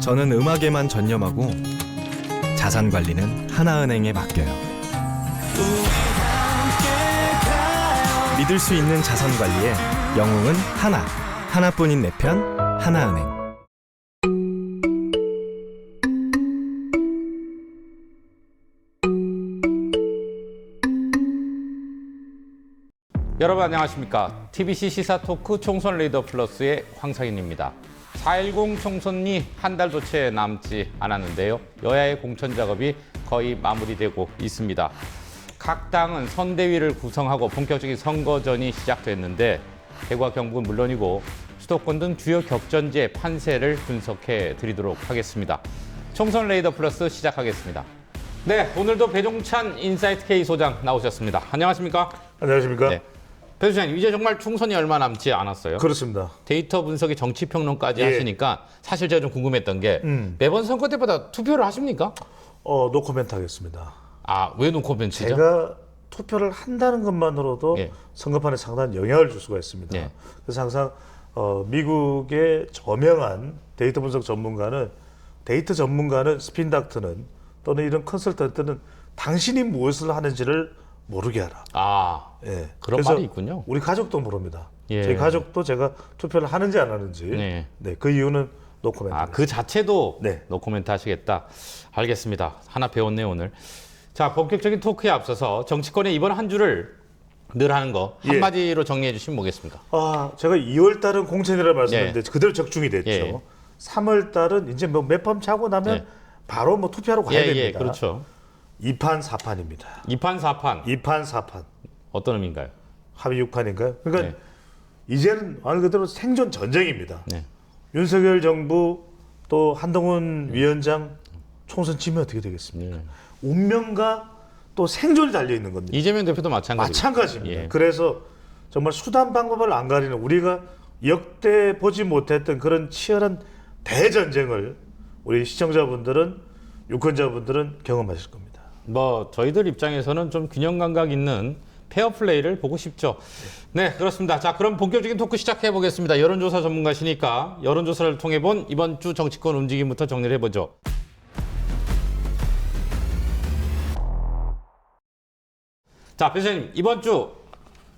저는 음악에만 전념하고 자산 관리는 하나은행에 맡겨요. 믿을 수 있는 자산 관리에 영웅은 하나뿐인 내 편 하나은행. 여러분 안녕하십니까. TBC 시사토크 총선 레이더 플러스의 황상인입니다. 4.10 총선이 한 달도 채 남지 않았는데요. 여야의 공천 작업이 거의 마무리되고 있습니다. 각 당은 선대위를 구성하고 본격적인 선거전이 시작됐는데 대구와 경북은 물론이고 수도권 등 주요 격전지의 판세를 분석해 드리도록 하겠습니다. 총선 레이더 플러스 시작하겠습니다. 네, 오늘도 배종찬 인사이트 K 소장 나오셨습니다. 안녕하십니까? 안녕하십니까? 네. 배 소장님, 이제 정말 총선이 얼마 남지 않았어요. 그렇습니다. 데이터 분석에 정치평론까지 예. 하시니까 사실 제가 좀 궁금했던 게 매번 선거 때마다 투표를 하십니까? 노코멘트 하겠습니다. 아, 왜 노코멘트죠? 제가 투표를 한다는 것만으로도 예. 선거판에 상당한 영향을 줄 수가 있습니다. 예. 그래서 항상 미국의 저명한 데이터 분석 전문가는 스핀 닥터는 또는 이런 컨설턴트는 당신이 무엇을 하는지를 모르게 하라. 아, 예. 그런 그래서 말이 있군요. 우리 가족도 모릅니다. 예. 저희 가족도 제가 투표를 하는지 안 하는지. 네. 네, 그 이유는 노코멘트. 아, 그 자체도 네. 노코멘트 하시겠다. 알겠습니다. 하나 배웠네요, 오늘. 자, 본격적인 토크에 앞서서 정치권의 이번 한 주를 늘 하는 거 예. 한마디로 정리해 주시면 뭐겠습니까? 제가 2월 달은 공천이라 말씀드렸는데 예. 그대로 적중이 됐죠. 예. 3월 달은 이제 뭐 몇 번 차고 나면 예. 바로 뭐 투표하러 가야 예, 됩니다. 예, 그렇죠. 2판 4판입니다. 2판, 4판. 2판 4판. 어떤 의미인가요? 합의 6판인가요? 그러니까 네. 이제는 말 그대로 생존 전쟁입니다. 네. 윤석열 정부 또 한동훈 위원장 총선 치면 어떻게 되겠습니까? 네. 운명과 또 생존이 달려 있는 겁니다. 이재명 대표도 마찬가지입니다. 마찬가지입니다. 예. 그래서 정말 수단 방법을 안 가리는 우리가 역대 보지 못했던 그런 치열한 대전쟁을 우리 시청자분들은 유권자분들은 경험하실 겁니다. 뭐 저희들 입장에서는 좀 균형 감각 있는 페어 플레이를 보고 싶죠. 네, 그렇습니다. 자, 그럼 본격적인 토크 시작해 보겠습니다. 여론조사 전문가시니까 여론조사를 통해 본 이번 주 정치권 움직임부터 정리를 해보죠. 자, 배수님, 이번 주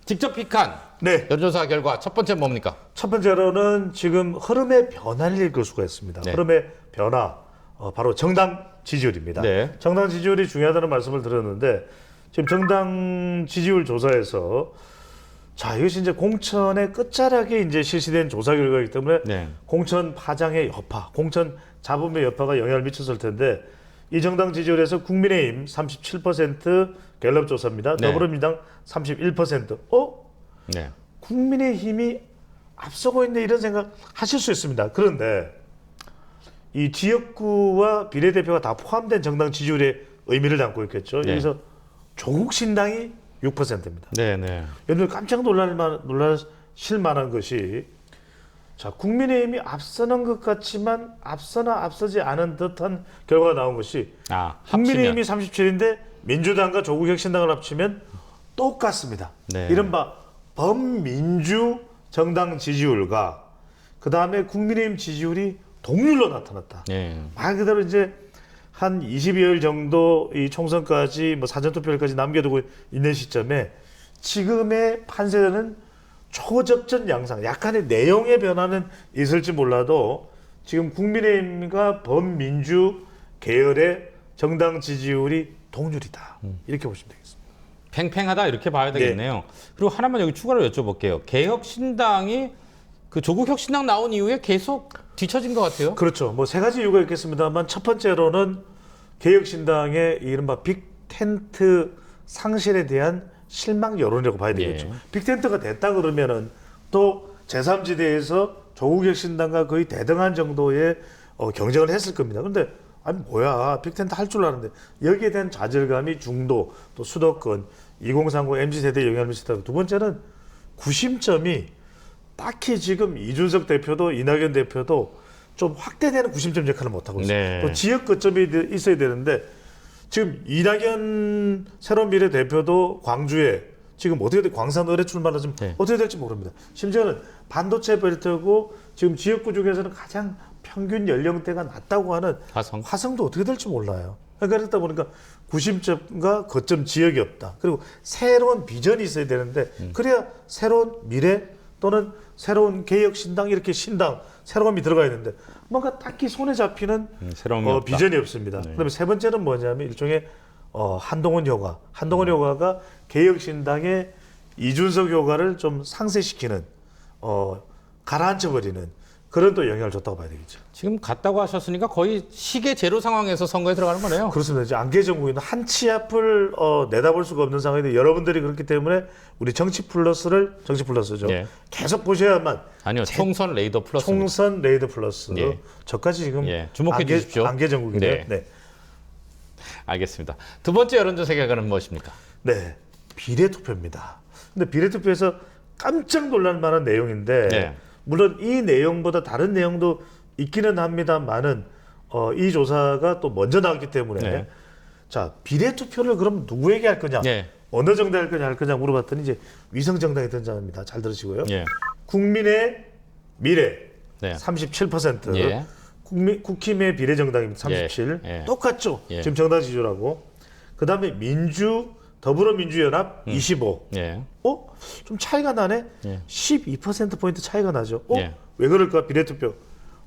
직접 픽한 네. 여론조사 결과 첫 번째 뭡니까? 첫 번째로는 지금 흐름의 변화를 읽을 수가 있습니다. 네. 흐름의 변화, 바로 정당 지지율입니다. 네. 정당 지지율이 중요하다는 말씀을 드렸는데 지금 정당 지지율 조사에서 자, 이것이 이제 공천의 끝자락에 이제 실시된 조사 결과이기 때문에 네. 공천 파장의 여파, 공천 잡음의 여파가 영향을 미쳤을 텐데 이 정당 지지율에서 국민의힘 37% 갤럽 조사입니다. 네. 더불어민주당 31%. 네. 국민의힘이 앞서고 있네 이런 생각 하실 수 있습니다. 그런데 이 지역구와 비례대표가 다 포함된 정당 지지율의 의미를 담고 있겠죠. 네. 여기서 조국 신당이 6%입니다. 네, 네. 여러분 깜짝 놀라실 만한 것이 자, 국민의힘이 앞서는 것 같지만 앞서나 앞서지 않은 듯한 결과가 나온 것이 아, 국민의힘이 합치면. 37인데 민주당과 조국혁신당을 합치면 똑같습니다. 네. 이른바 범민주 정당 지지율과 그 다음에 국민의힘 지지율이 동률로 나타났다. 네. 말 그대로 이제 한 20여일 정도 이 총선까지 뭐 사전투표일까지 남겨두고 있는 시점에 지금의 판세는 초접전 양상, 약간의 내용의 변화는 있을지 몰라도 지금 국민의힘과 범민주 계열의 정당 지지율이 동률이다. 이렇게 보시면 되겠습니다. 팽팽하다 이렇게 봐야 되겠네요. 그리고 하나만 여기 추가로 여쭤볼게요. 개혁신당이 그 조국혁신당 나온 이후에 계속 뒤처진 것 같아요. 그렇죠. 뭐 세 가지 이유가 있겠습니다만 첫 번째로는 개혁신당의 이른바 빅텐트 상실에 대한 실망 여론이라고 봐야 되겠죠. 예. 빅텐트가 됐다 그러면은 또 제3지대에서 조국혁신당과 거의 대등한 정도의 경쟁을 했을 겁니다. 그런데 아니 뭐야 빅텐트 할 줄 아는데 여기에 대한 좌절감이 중도 또 수도권 2030 MZ세대에 영향을 미쳤다. 두 번째는 구심점이 딱히 지금 이준석 대표도 이낙연 대표도 좀 확대되는 구심점 역할을 못하고 있어요. 네. 또 지역 거점이 있어야 되는데 지금 이낙연 새로운 미래 대표도 광주에 지금 어떻게 돼? 광산 의뢰 출마를 좀 네. 어떻게 될지 모릅니다. 심지어는 반도체 벨트고 지금 지역구 중에서는 가장 평균 연령대가 낮다고 하는 화성도 어떻게 될지 몰라요. 그러다 보니까 구심점과 거점 지역이 없다. 그리고 새로운 비전이 있어야 되는데 그래야 새로운 미래 또는 새로운 개혁 신당 이렇게 신당 새로움이 들어가야 되는데 뭔가 딱히 손에 잡히는 비전이 없습니다. 네. 그다음에 세 번째는 뭐냐면 일종의 한동훈 효과. 한동훈 효과가 개혁 신당의 이준석 효과를 좀 상쇄시키는 가라앉혀 버리는 그런 또 영향을 줬다고 봐야 되겠죠. 지금 갔다고 하셨으니까 거의 시계 제로 상황에서 선거에 들어가는 거네요. 그렇습니다. 이제 안개 정국에는 한 치 앞을 내다볼 수가 없는 상황인데 여러분들이 그렇기 때문에 우리 정치 플러스죠. 예. 계속 보셔야만. 아니요, 총선 레이더 플러스. 총선 레이더 플러스. 예. 저까지 지금 주목해 주십시오. 안개 정국이네요. 네. 알겠습니다. 두 번째 여론조사 결과는 무엇입니까? 네, 비례투표입니다. 근데 비례투표에서 깜짝 놀랄 만한 내용인데 네. 물론 이 내용보다 다른 내용도 있기는 합니다만은 이 조사가 또 먼저 나왔기 때문에 네. 자 비례투표를 그럼 누구에게 할 거냐, 네. 어느 정도 할 거냐 물어봤더니 이제 위성정당이 등장합니다. 잘 들으시고요. 예. 국민의 미래 네. 37%, 예. 국힘의 비례정당입니다. 37. 예. 똑같죠. 예. 지금 정당 지지율하고. 그다음에 더불어민주연합 25. 예. 좀 차이가 나네. 예. 12%포인트 차이가 나죠. 예. 왜 그럴까? 비례투표.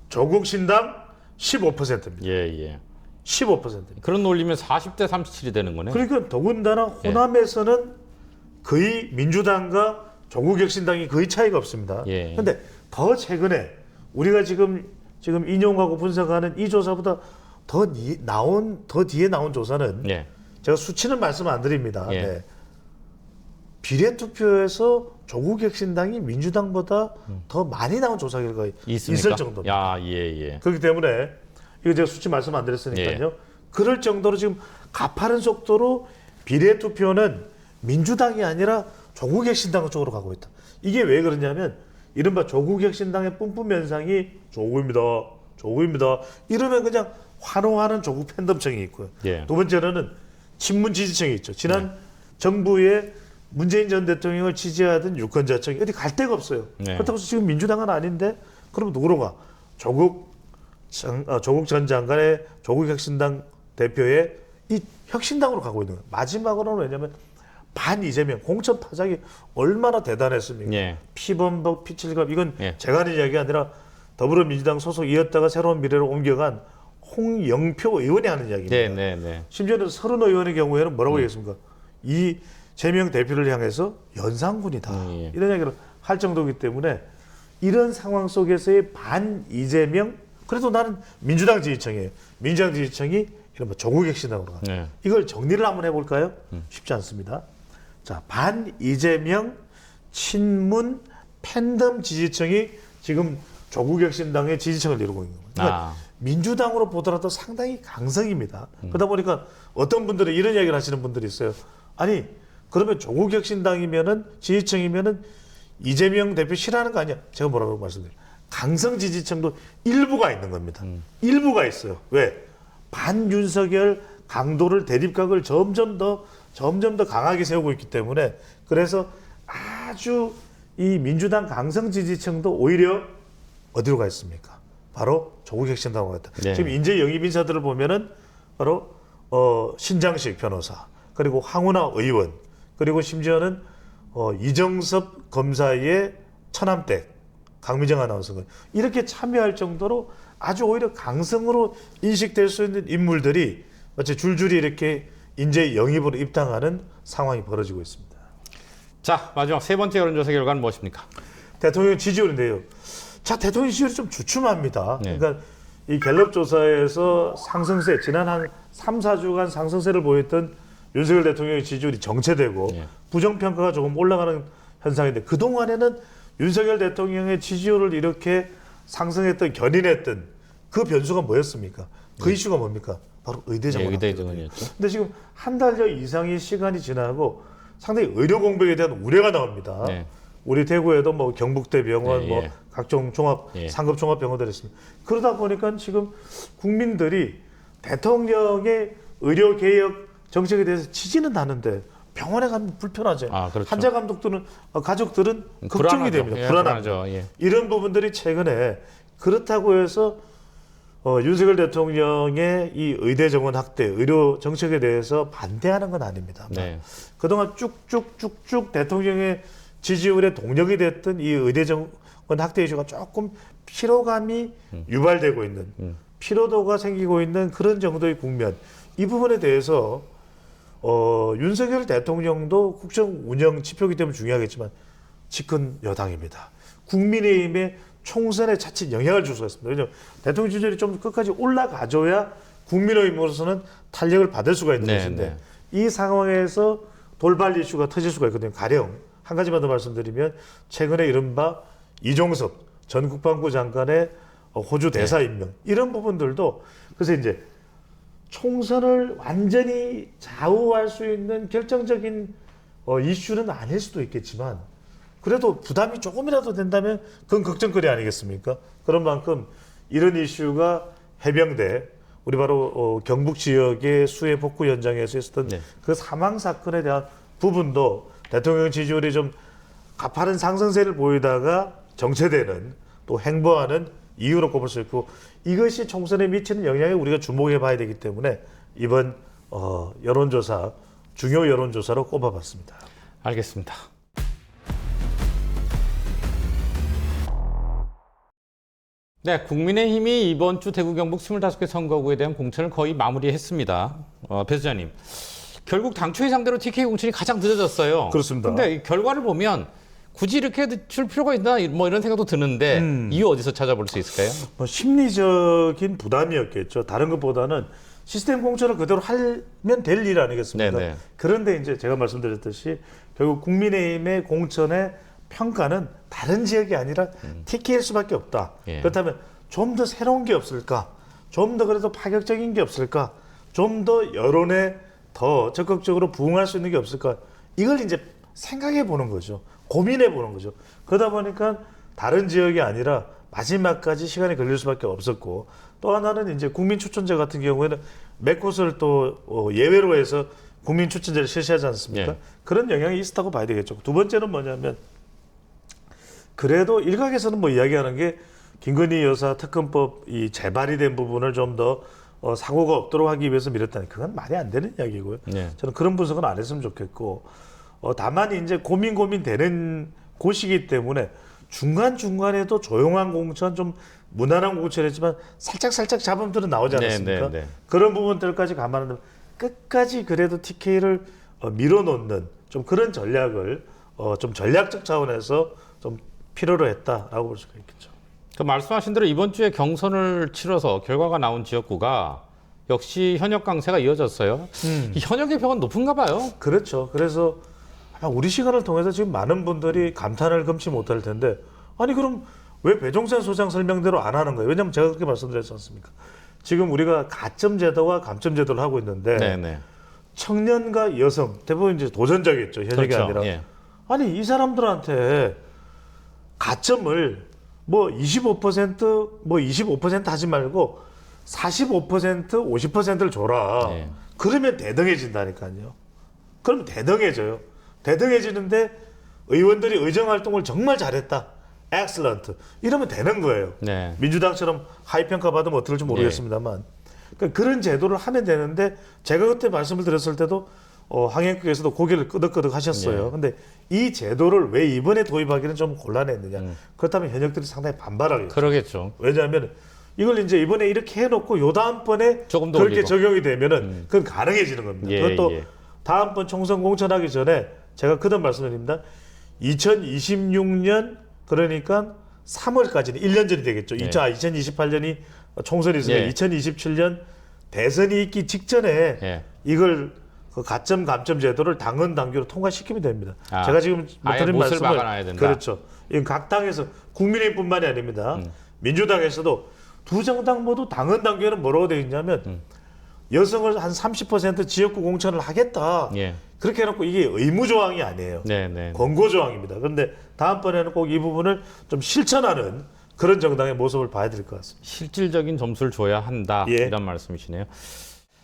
조국신당 15%입니다. 예. 15%. 그런 논리면 40대 37이 되는 거네. 그러니까 더군다나 호남에서는 거의 민주당과 조국혁신당이 거의 차이가 없습니다. 예. 그런데 더 최근에 우리가 지금 인용하고 분석하는 이 조사보다 더 뒤에 나온 조사는 예. 제가 수치는 말씀 안 드립니다. 예. 네. 비례투표에서 조국혁신당이 민주당보다 더 많이 나온 조사 결과가 있을 정도입니다. 예. 그렇기 때문에 이거 제가 수치 말씀 안 드렸으니까요. 예. 그럴 정도로 지금 가파른 속도로 비례투표는 민주당이 아니라 조국혁신당 쪽으로 가고 있다. 이게 왜 그러냐면 이른바 조국혁신당의 뿜뿜 현상이 조국입니다. 이러면 그냥 환호하는 조국 팬덤층이 있고요. 예. 두 번째로는 친문 지지층이 있죠. 지난 정부의 문재인 전 대통령을 지지하던 유권자층이 어디 갈 데가 없어요. 네. 그렇다고 해서 지금 민주당은 아닌데 그럼 누구로 가? 조국 전 장관의 조국혁신당 대표의 이 혁신당으로 가고 있는 거예요. 마지막으로는 왜냐하면 반 이재명 공천 파장이 얼마나 대단했습니까? 예. 피범벅, 피칠갑 이건 예. 제가 하는 이야기가 아니라 더불어민주당 소속이었다가 새로운 미래로 옮겨간 홍영표 의원이 하는 이야기입니다. 네. 심지어는 서른 의원의 경우에는 뭐라고 얘기했습니까? 이재명 대표를 향해서 연상군이다. 예. 이런 이야기를 할 정도이기 때문에 이런 상황 속에서의 반 이재명 그래도 나는 민주당 지지층이에요. 민주당 지지층이 이런 조국혁신당으로 가. 네. 이걸 정리를 한번 해볼까요? 쉽지 않습니다. 자, 반 이재명 친문 팬덤 지지층이 지금 조국혁신당의 지지층을 이루고 있는 겁니다. 그러니까 민주당으로 보더라도 상당히 강성입니다. 그러다 보니까 어떤 분들은 이런 이야기를 하시는 분들이 있어요. 아니 그러면 조국혁신당이면은 지지층이면은 이재명 대표 싫어하는 거 아니야? 제가 뭐라고 말씀드려요. 강성 지지층도 일부가 있는 겁니다. 일부가 있어요. 왜? 반윤석열 강도를 대립각을 점점 더 강하게 세우고 있기 때문에 그래서 아주 이 민주당 강성 지지층도 오히려 어디로 가 있습니까? 바로 조국혁신당으로 갔다. 네. 지금 인재 영입 인사들을 보면은 바로 신장식 변호사 그리고 황운하 의원 그리고 심지어는 이정섭 검사의 처남댁 강미정 아나운서가 이렇게 참여할 정도로 아주 오히려 강성으로 인식될 수 있는 인물들이 마치 줄줄이 이렇게 인재 영입으로 입당하는 상황이 벌어지고 있습니다. 자, 마지막 세 번째 여론조사 결과는 무엇입니까? 대통령 지지율인데요. 자, 대통령 지지율이 좀 주춤합니다. 네. 그러니까 이 갤럽 조사에서 상승세, 지난 한 3, 4주간 상승세를 보였던 윤석열 대통령의 지지율이 정체되고 네. 부정평가가 조금 올라가는 현상인데 그동안에는 윤석열 대통령의 지지율을 이렇게 상승했던, 견인했던 그 변수가 뭐였습니까? 그 이슈가 뭡니까? 바로 의대 정원. 의대 정원이었죠. 근데 지금 한 달여 이상의 시간이 지나고 상당히 의료 공백에 대한 우려가 나옵니다. 네. 우리 대구에도 뭐 경북대 병원, 네, 뭐 예. 각종 종합 예. 상급 종합 병원들이 있습니다. 그러다 보니까 지금 국민들이 대통령의 의료 개혁 정책에 대해서 지지는 나는데 병원에 가면 불편하죠. 그렇죠. 환자 감독들은 가족들은 걱정이 불안하죠. 됩니다. 예, 불안하죠. 예. 이런 부분들이 최근에 그렇다고 해서 윤석열 대통령의 이 의대 정원 확대, 의료 정책에 대해서 반대하는 건 아닙니다. 네. 그동안 쭉쭉쭉쭉 대통령의 지지율의 동력이 됐던 이 의대 정원 확대 이슈가 조금 피로감이 유발되고 있는, 피로도가 생기고 있는 그런 정도의 국면. 이 부분에 대해서 윤석열 대통령도 국정 운영 지표이기 때문에 중요하겠지만 집권 여당입니다. 국민의힘의 총선에 자칫 영향을 줄 수가 있습니다. 왜냐하면 대통령 지지율이 좀 끝까지 올라가줘야 국민의힘으로서는 탄력을 받을 수가 있는 것인데 이 상황에서 돌발 이슈가 터질 수가 있거든요. 가령 한 가지만 더 말씀드리면 최근에 이른바 이종섭 전 국방부 장관의 호주 대사 임명 이런 부분들도 그래서 이제 총선을 완전히 좌우할 수 있는 결정적인 이슈는 아닐 수도 있겠지만 그래도 부담이 조금이라도 된다면 그건 걱정거리 아니겠습니까? 그런 만큼 이런 이슈가 해병대 우리 바로 경북 지역의 수해 복구 현장에서 있었던 그 사망 사건에 대한 부분도 대통령 지지율이 좀 가파른 상승세를 보이다가 정체되는 또 행보하는 이유로 꼽을 수 있고 이것이 총선에 미치는 영향에 우리가 주목해 봐야 되기 때문에 이번 여론조사 중요 여론조사로 꼽아봤습니다. 알겠습니다. 네, 국민의힘이 이번 주 대구 경북 25개 선거구에 대한 공천을 거의 마무리했습니다. 배 소장님, 결국 당초의 상대로 TK 공천이 가장 늦어졌어요. 그렇습니다. 근데 이 결과를 보면 굳이 이렇게 늦출 필요가 있나 뭐 이런 생각도 드는데 이유 어디서 찾아볼 수 있을까요? 심리적인 부담이었겠죠. 다른 것보다는 시스템 공천을 그대로 하면 될 일 아니겠습니까? 네네. 그런데 이제 제가 말씀드렸듯이 결국 국민의힘의 공천의 평가는 다른 지역이 아니라 TK일 수밖에 없다. 예. 그렇다면 좀 더 새로운 게 없을까? 좀 더 그래도 파격적인 게 없을까? 좀 더 여론에 더 적극적으로 부응할 수 있는 게 없을까? 이걸 이제 생각해 보는 거죠. 고민해 보는 거죠. 그러다 보니까 다른 지역이 아니라 마지막까지 시간이 걸릴 수밖에 없었고 또 하나는 이제 국민 추천제 같은 경우에는 몇 곳을 또 예외로 해서 국민 추천제를 실시하지 않습니까? 예. 그런 영향이 있었다고 봐야 되겠죠. 두 번째는 뭐냐면 그래도 일각에서는 뭐 이야기하는 게 김건희 여사 특검법 이 재발이 된 부분을 좀 더 사고가 없도록 하기 위해서 미뤘다니 그건 말이 안 되는 이야기고요. 네. 저는 그런 분석은 안 했으면 좋겠고 다만 이제 고민 되는 곳이기 때문에 중간중간에도 조용한 공천 좀 무난한 공천이지만 살짝 잡음들은 나오지 않았습니까? 그런 부분들까지 감안한다면 끝까지 그래도 TK를 밀어놓는 좀 그런 전략을 좀 전략적 차원에서 좀 필요로 했다라고 볼 수가 있겠죠. 그 말씀하신 대로 이번 주에 경선을 치러서 결과가 나온 지역구가 역시 현역 강세가 이어졌어요. 이 현역의 벽은 높은가 봐요. 그렇죠. 그래서 아마 우리 시간을 통해서 지금 많은 분들이 감탄을 금치 못할 텐데 아니 그럼 왜 배종찬 소장 설명대로 안 하는 거예요? 왜냐하면 제가 그렇게 말씀드렸지 않습니까? 지금 우리가 가점 제도와 감점 제도를 하고 있는데 네네. 청년과 여성 대부분 이제 도전자겠죠. 현역이 그렇죠. 아니라 예. 아니 이 사람들한테 가점을 뭐 25% 뭐 25% 하지 말고 45% 50%를 줘라. 예. 그러면 대등해진다니까요. 그럼 대등해져요. 대등해지는데 의원들이 의정 활동을 정말 잘했다. 엑셀런트. 이러면 되는 거예요. 네. 민주당처럼 하이평가 받으면 어떨지 모르겠습니다만. 그러니까 그런 제도를 하면 되는데 제가 그때 말씀을 드렸을 때도 항행국에서도 고개를 끄덕끄덕 하셨어요. 네. 근데 이 제도를 왜 이번에 도입하기는 좀 곤란했느냐. 그렇다면 현역들이 상당히 반발하겠죠. 그러겠죠. 왜냐하면 이걸 이제 이번에 이렇게 해놓고 요 다음번에 조금 더 그렇게 올리고. 적용이 되면은 그건 가능해지는 겁니다. 예, 그것도 예. 다음번 총선 공천하기 전에 제가 그다음 말씀드립니다. 2026년 그러니까 3월까지는 1년 전이 되겠죠. 예. 2028년이 총선이 있으면 예. 2027년 대선이 있기 직전에 예. 이걸 그 가점 감점 제도를 당헌 당규로 통과시키면 됩니다. 아, 제가 지금 아예 드린 못을 말씀을 박아놔야 된다. 그렇죠. 이건 각 당에서 국민의힘뿐만이 아닙니다. 민주당에서도 두 정당 모두 당헌 당규에는 뭐라고 되어 있냐면 여성을 한 30% 지역구 공천을 하겠다. 예. 그렇게 해놓고 이게 의무 조항이 아니에요. 네네. 권고 조항입니다. 그런데 다음번에는 꼭 이 부분을 좀 실천하는 그런 정당의 모습을 봐야 될 것 같습니다. 실질적인 점수를 줘야 한다. 예. 이런 말씀이시네요.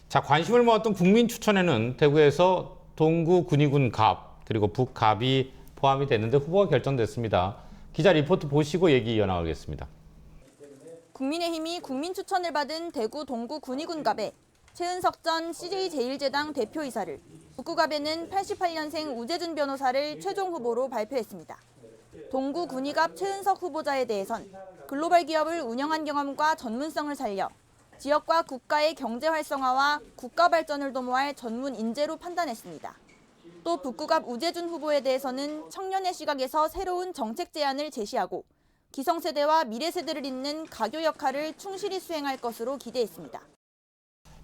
자, 관심을 모았던 국민 추천에는 대구에서 동구 군위군 갑 그리고 북갑이 포함이 됐는데 후보가 결정됐습니다. 기자 리포트 보시고 얘기 이어나가겠습니다. 국민의힘이 국민추천을 받은 대구 동구 군의군갑에 최은석 전 CJ제일제당 대표이사를, 북구갑에는 88년생 우재준 변호사를 최종 후보로 발표했습니다. 동구 군의갑 최은석 후보자에 대해선 글로벌 기업을 운영한 경험과 전문성을 살려 지역과 국가의 경제 활성화와 국가 발전을 도모할 전문 인재로 판단했습니다. 또 북구갑 우재준 후보에 대해서는 청년의 시각에서 새로운 정책 제안을 제시하고 기성세대와 미래세대를 잇는 가교 역할을 충실히 수행할 것으로 기대했습니다.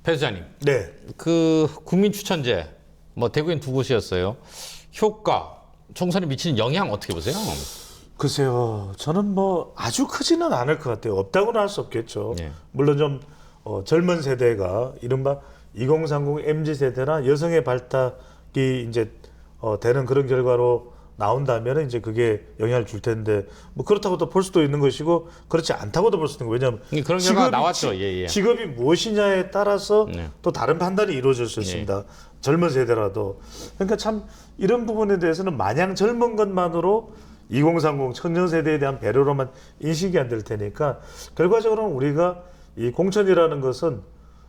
배 소장님, 네. 그 국민 추천제 뭐 대구엔 두 곳이었어요. 효과, 총선에 미치는 영향 어떻게 보세요? 글쎄요, 저는 뭐 아주 크지는 않을 것 같아요. 없다고는 할 수 없겠죠. 예. 물론 좀 젊은 세대가 이른바 2030 MZ 세대나 여성의 발탁이 이제 되는 그런 결과로 나온다면 이제 그게 영향을 줄 텐데 뭐 그렇다고도 볼 수도 있는 것이고 그렇지 않다고도 볼 수 있는 거예요. 왜냐하면 그런 결과가 나왔죠. 예. 직업이 무엇이냐에 따라서 네. 또 다른 판단이 이루어질 수 있습니다. 젊은 세대라도. 그러니까 참 이런 부분에 대해서는 마냥 젊은 것만으로 2030 청년 세대에 대한 배려로만 인식이 안 될 테니까 결과적으로는 우리가 이 공천이라는 것은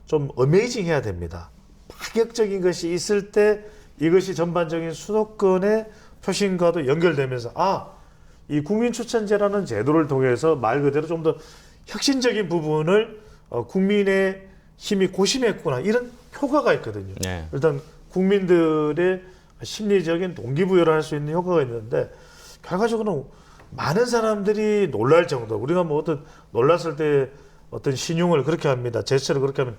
좀 어메이징해야 됩니다. 파격적인 것이 있을 때 이것이 전반적인 수도권의 표심과도 연결되면서 이 국민추천제라는 제도를 통해서 말 그대로 좀 더 혁신적인 부분을 국민의 힘이 고심했구나 이런 효과가 있거든요. 네. 일단 국민들의 심리적인 동기부여를 할 수 있는 효과가 있는데 결과적으로는 많은 사람들이 놀랄 정도 우리가 뭐 어떤 놀랐을 때 어떤 신용을 그렇게 합니다. 제스처를 그렇게 하면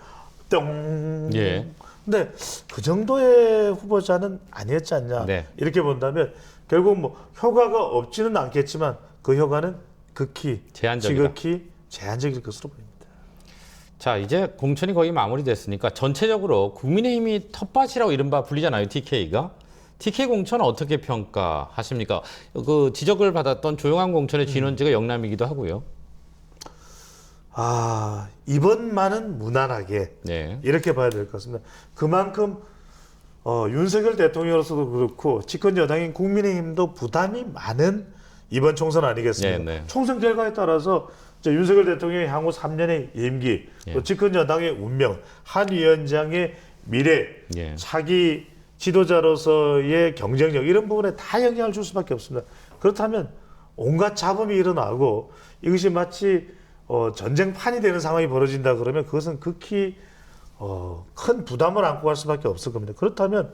뿅. 예. 근데 그 정도의 후보자는 아니었지 않냐 네. 이렇게 본다면 결국 뭐 효과가 없지는 않겠지만 그 효과는 극히 제한적이다. 지극히 제한적일 것으로 보입니다. 자, 이제 공천이 거의 마무리됐으니까 전체적으로 국민의힘이 텃밭이라고 이른바 불리잖아요. TK가. TK 공천 어떻게 평가하십니까? 그 지적을 받았던 조용한 공천의 진원지가 영남이기도 하고요. 이번만은 무난하게 네. 이렇게 봐야 될 것 같습니다. 그만큼 윤석열 대통령으로서도 그렇고 집권 여당인 국민의힘도 부담이 많은 이번 총선 아니겠습니까? 네, 네. 총선 결과에 따라서 이제 윤석열 대통령의 향후 3년의 임기, 또 집권 여당의 운명, 한 위원장의 미래, 예. 차기 지도자로서의 경쟁력 이런 부분에 다 영향을 줄 수밖에 없습니다. 그렇다면 온갖 잡음이 일어나고 이것이 마치 전쟁판이 되는 상황이 벌어진다 그러면 그것은 극히 큰 부담을 안고 갈 수밖에 없을 겁니다. 그렇다면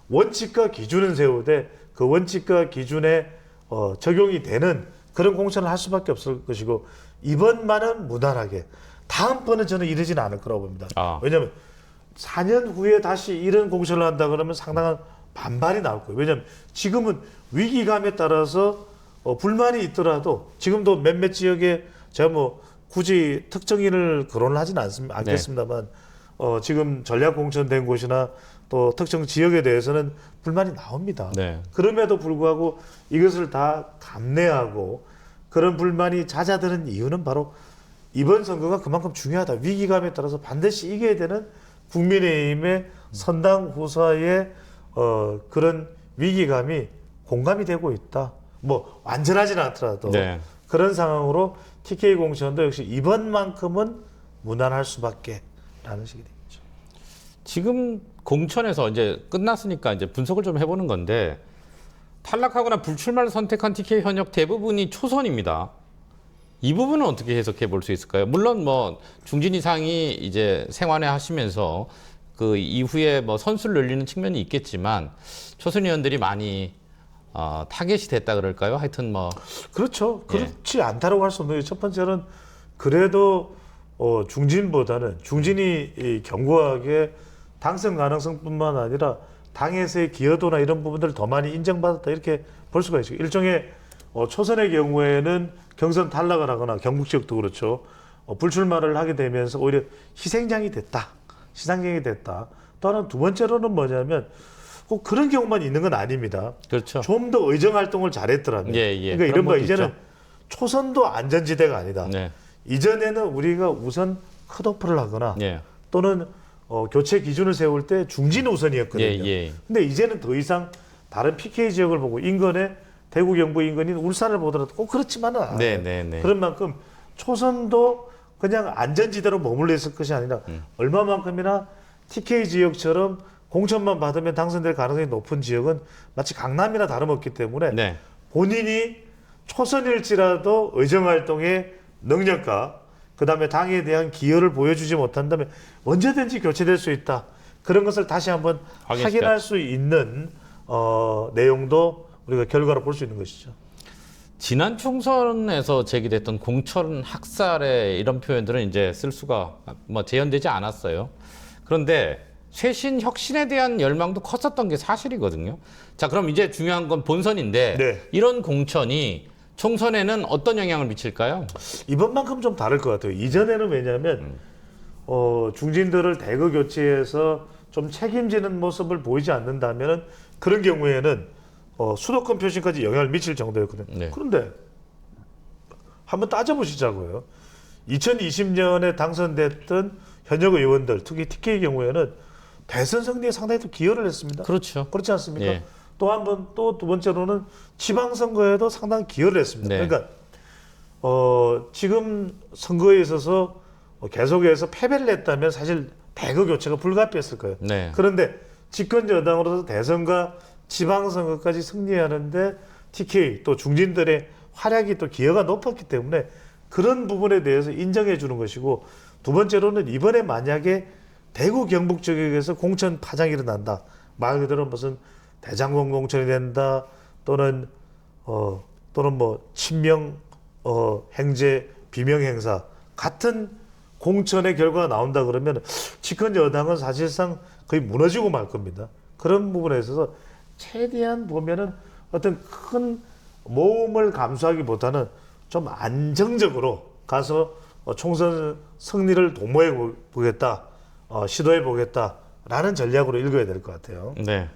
원칙과 기준은 세우되 그 원칙과 기준에 적용이 되는 그런 공천을 할 수밖에 없을 것이고 이번만은 무난하게 다음번은 저는 이러지는 않을 거라고 봅니다. 왜냐하면 4년 후에 다시 이런 공천을 한다 그러면 상당한 반발이 나올 거예요. 왜냐하면 지금은 위기감에 따라서 불만이 있더라도 지금도 몇몇 지역에 제가 뭐 굳이 특정인을 거론을 하지는 않겠습니다만 지금 전략 공천된 곳이나 또 특정 지역에 대해서는 불만이 나옵니다. 네. 그럼에도 불구하고 이것을 다 감내하고 그런 불만이 잦아드는 이유는 바로 이번 선거가 그만큼 중요하다. 위기감에 따라서 반드시 이겨야 되는 국민의힘의 선당 후사의 그런 위기감이 공감이 되고 있다. 뭐 완전하지는 않더라도 네. 그런 상황으로 TK 공천도 역시 이번만큼은 무난할 수밖에 라는 식이 되겠죠. 지금 공천에서 이제 끝났으니까 이제 분석을 좀 해보는 건데 탈락하거나 불출마를 선택한 TK 현역 대부분이 초선입니다. 이 부분은 어떻게 해석해 볼 수 있을까요? 물론 뭐 중진 이상이 이제 생활에 하시면서 그 이후에 뭐 선수를 늘리는 측면이 있겠지만 초선 의원들이 많이 타겟이 됐다 그럴까요? 하여튼 뭐 그렇죠. 그렇지 않다라고 할 수 없는 게 첫 번째는 그래도 중진보다는 중진이 이 견고하게 당선 가능성뿐만 아니라 당에서의 기여도나 이런 부분들을 더 많이 인정받았다 이렇게 볼 수가 있죠. 일종의 초선의 경우에는 경선 탈락을 하거나 경북 지역도 그렇죠. 불출마를 하게 되면서 오히려 희생양이 됐다. 시상경이 됐다. 또 하나 두 번째로는 뭐냐면 꼭 그런 경우만 있는 건 아닙니다. 그렇죠. 좀 더 의정 활동을 잘했더라면. 예. 그러니까 이른바 것도 이제는 있죠. 초선도 안전지대가 아니다. 네. 이전에는 우리가 우선 컷오프를 하거나 예. 또는 교체 기준을 세울 때 중진 우선이었거든요. 예. 근데 이제는 더 이상 다른 PK 지역을 보고 인근에 대구 경북 인근인 울산을 보더라도 꼭 그렇지만은 않아요. 네. 그런 만큼 초선도 그냥 안전지대로 머물러 있을 것이 아니라 얼마만큼이나 TK 지역처럼 공천만 받으면 당선될 가능성이 높은 지역은 마치 강남이나 다름없기 때문에 네. 본인이 초선일지라도 의정활동의 능력과 그다음에 당에 대한 기여를 보여주지 못한다면 언제든지 교체될 수 있다. 그런 것을 다시 한번 확인할 수 있는 내용도 우리가 결과로 볼 수 있는 것이죠. 지난 총선에서 제기됐던 공천 학살의 이런 표현들은 이제 쓸 수가 재현되지 않았어요. 그런데 쇄신 혁신에 대한 열망도 컸었던 게 사실이거든요. 자, 그럼 이제 중요한 건 본선인데 네. 이런 공천이 총선에는 어떤 영향을 미칠까요? 이번만큼 좀 다를 것 같아요. 이전에는 왜냐하면 중진들을 대거 교체해서 좀 책임지는 모습을 보이지 않는다면 그런 경우에는 수도권 표심까지 영향을 미칠 정도였거든요. 네. 그런데 한번 따져보시자고요. 2020년에 당선됐던 현역 의원들, 특히 TK 경우에는 대선 승리에 상당히 또 기여를 했습니다. 그렇죠. 그렇지 않습니까? 예. 또 두 번째로는 지방선거에도 상당히 기여를 했습니다. 네. 그러니까 지금 선거에 있어서 계속해서 패배를 했다면 사실 대거 교체가 불가피했을 거예요. 네. 그런데 집권 여당으로서 대선과 지방선거까지 승리하는데 TK 또 중진들의 활약이 또 기여가 높았기 때문에 그런 부분에 대해서 인정해 주는 것이고, 두 번째로는 이번에 만약에 대구 경북 지역에서 공천 파장이 일어난다. 말 그대로 무슨 대장동 공천이 된다. 또는 뭐 친명 행제 비명 행사 같은 공천의 결과가 나온다 그러면 집권 여당은 사실상 거의 무너지고 말 겁니다. 그런 부분에 있어서 최대한 보면은 어떤 큰 모험을 감수하기보다는 좀 안정적으로 가서 총선 승리를 도모해 보겠다, 시도해 보겠다라는 전략으로 읽어야 될 것 같아요. 네.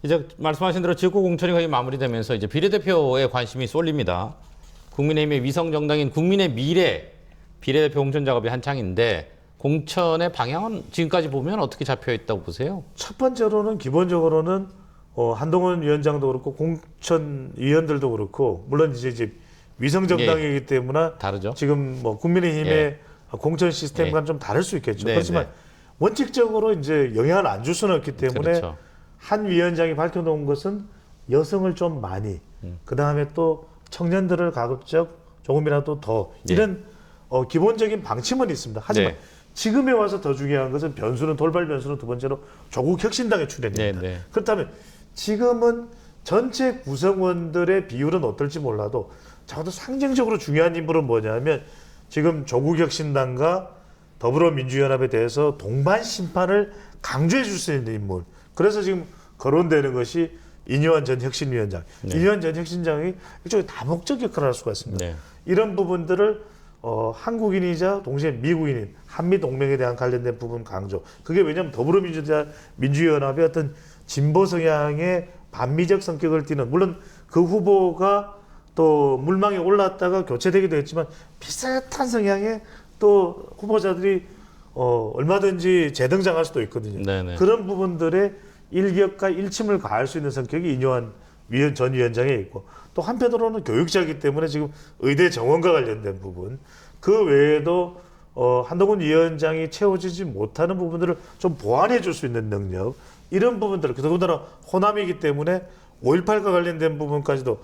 이제 말씀하신 대로 지역구 공천이 거의 마무리되면서 이제 비례대표에 관심이 쏠립니다. 국민의힘의 위성 정당인 국민의 미래 비례대표 공천 작업이 한창인데 공천의 방향은 지금까지 보면 어떻게 잡혀 있다고 보세요? 첫 번째로는 기본적으로는 한동훈 위원장도 그렇고 공천위원들도 그렇고, 물론 이제 위성 정당이기 때문에 다르죠. 지금 뭐 국민의힘의 공천 시스템과는 좀 다를 수 있겠죠. 네, 그렇지만 네. 원칙적으로 이제 영향을 안 줄 수는 없기 때문에 그렇죠. 한 위원장이 밝혀놓은 것은 여성을 좀 많이, 그 다음에 또 청년들을 가급적 조금이라도 더 이런 기본적인 방침은 있습니다. 하지만 네. 지금에 와서 더 중요한 것은 돌발 변수는 두 번째로 조국 혁신당의 출연입니다. 네, 네. 그렇다면 지금은 전체 구성원들의 비율은 어떨지 몰라도 적어도 상징적으로 중요한 인물은 뭐냐면 지금 조국 혁신당과 더불어민주연합에 대해서 동반 심판을 강조해 줄 수 있는 인물. 그래서 지금 거론되는 것이 이뇨한 전 혁신위원장. 네. 이뇨한 전 혁신장이 일종의 다목적 역할을 할 수가 있습니다. 네. 이런 부분들을 한국인이자 동시에 미국인인 한미 동맹에 대한 관련된 부분 강조. 그게 왜냐하면 민주연합의 어떤 진보 성향의 반미적 성격을 띠는, 물론 그 후보가 또 물망에 올랐다가 교체되기도 했지만 비슷한 성향의 또 후보자들이 얼마든지 재등장할 수도 있거든요. 네네. 그런 부분들의 일격과 일침을 가할 수 있는 성격이 이뇨한 전 위원장에 있고, 또 한편으로는 교육자이기 때문에 지금 의대 정원과 관련된 부분, 그 외에도 한동훈 위원장이 채워지지 못하는 부분들을 좀 보완해 줄 수 있는 능력, 이런 부분들, 더군다나 호남이기 때문에 5.18과 관련된 부분까지도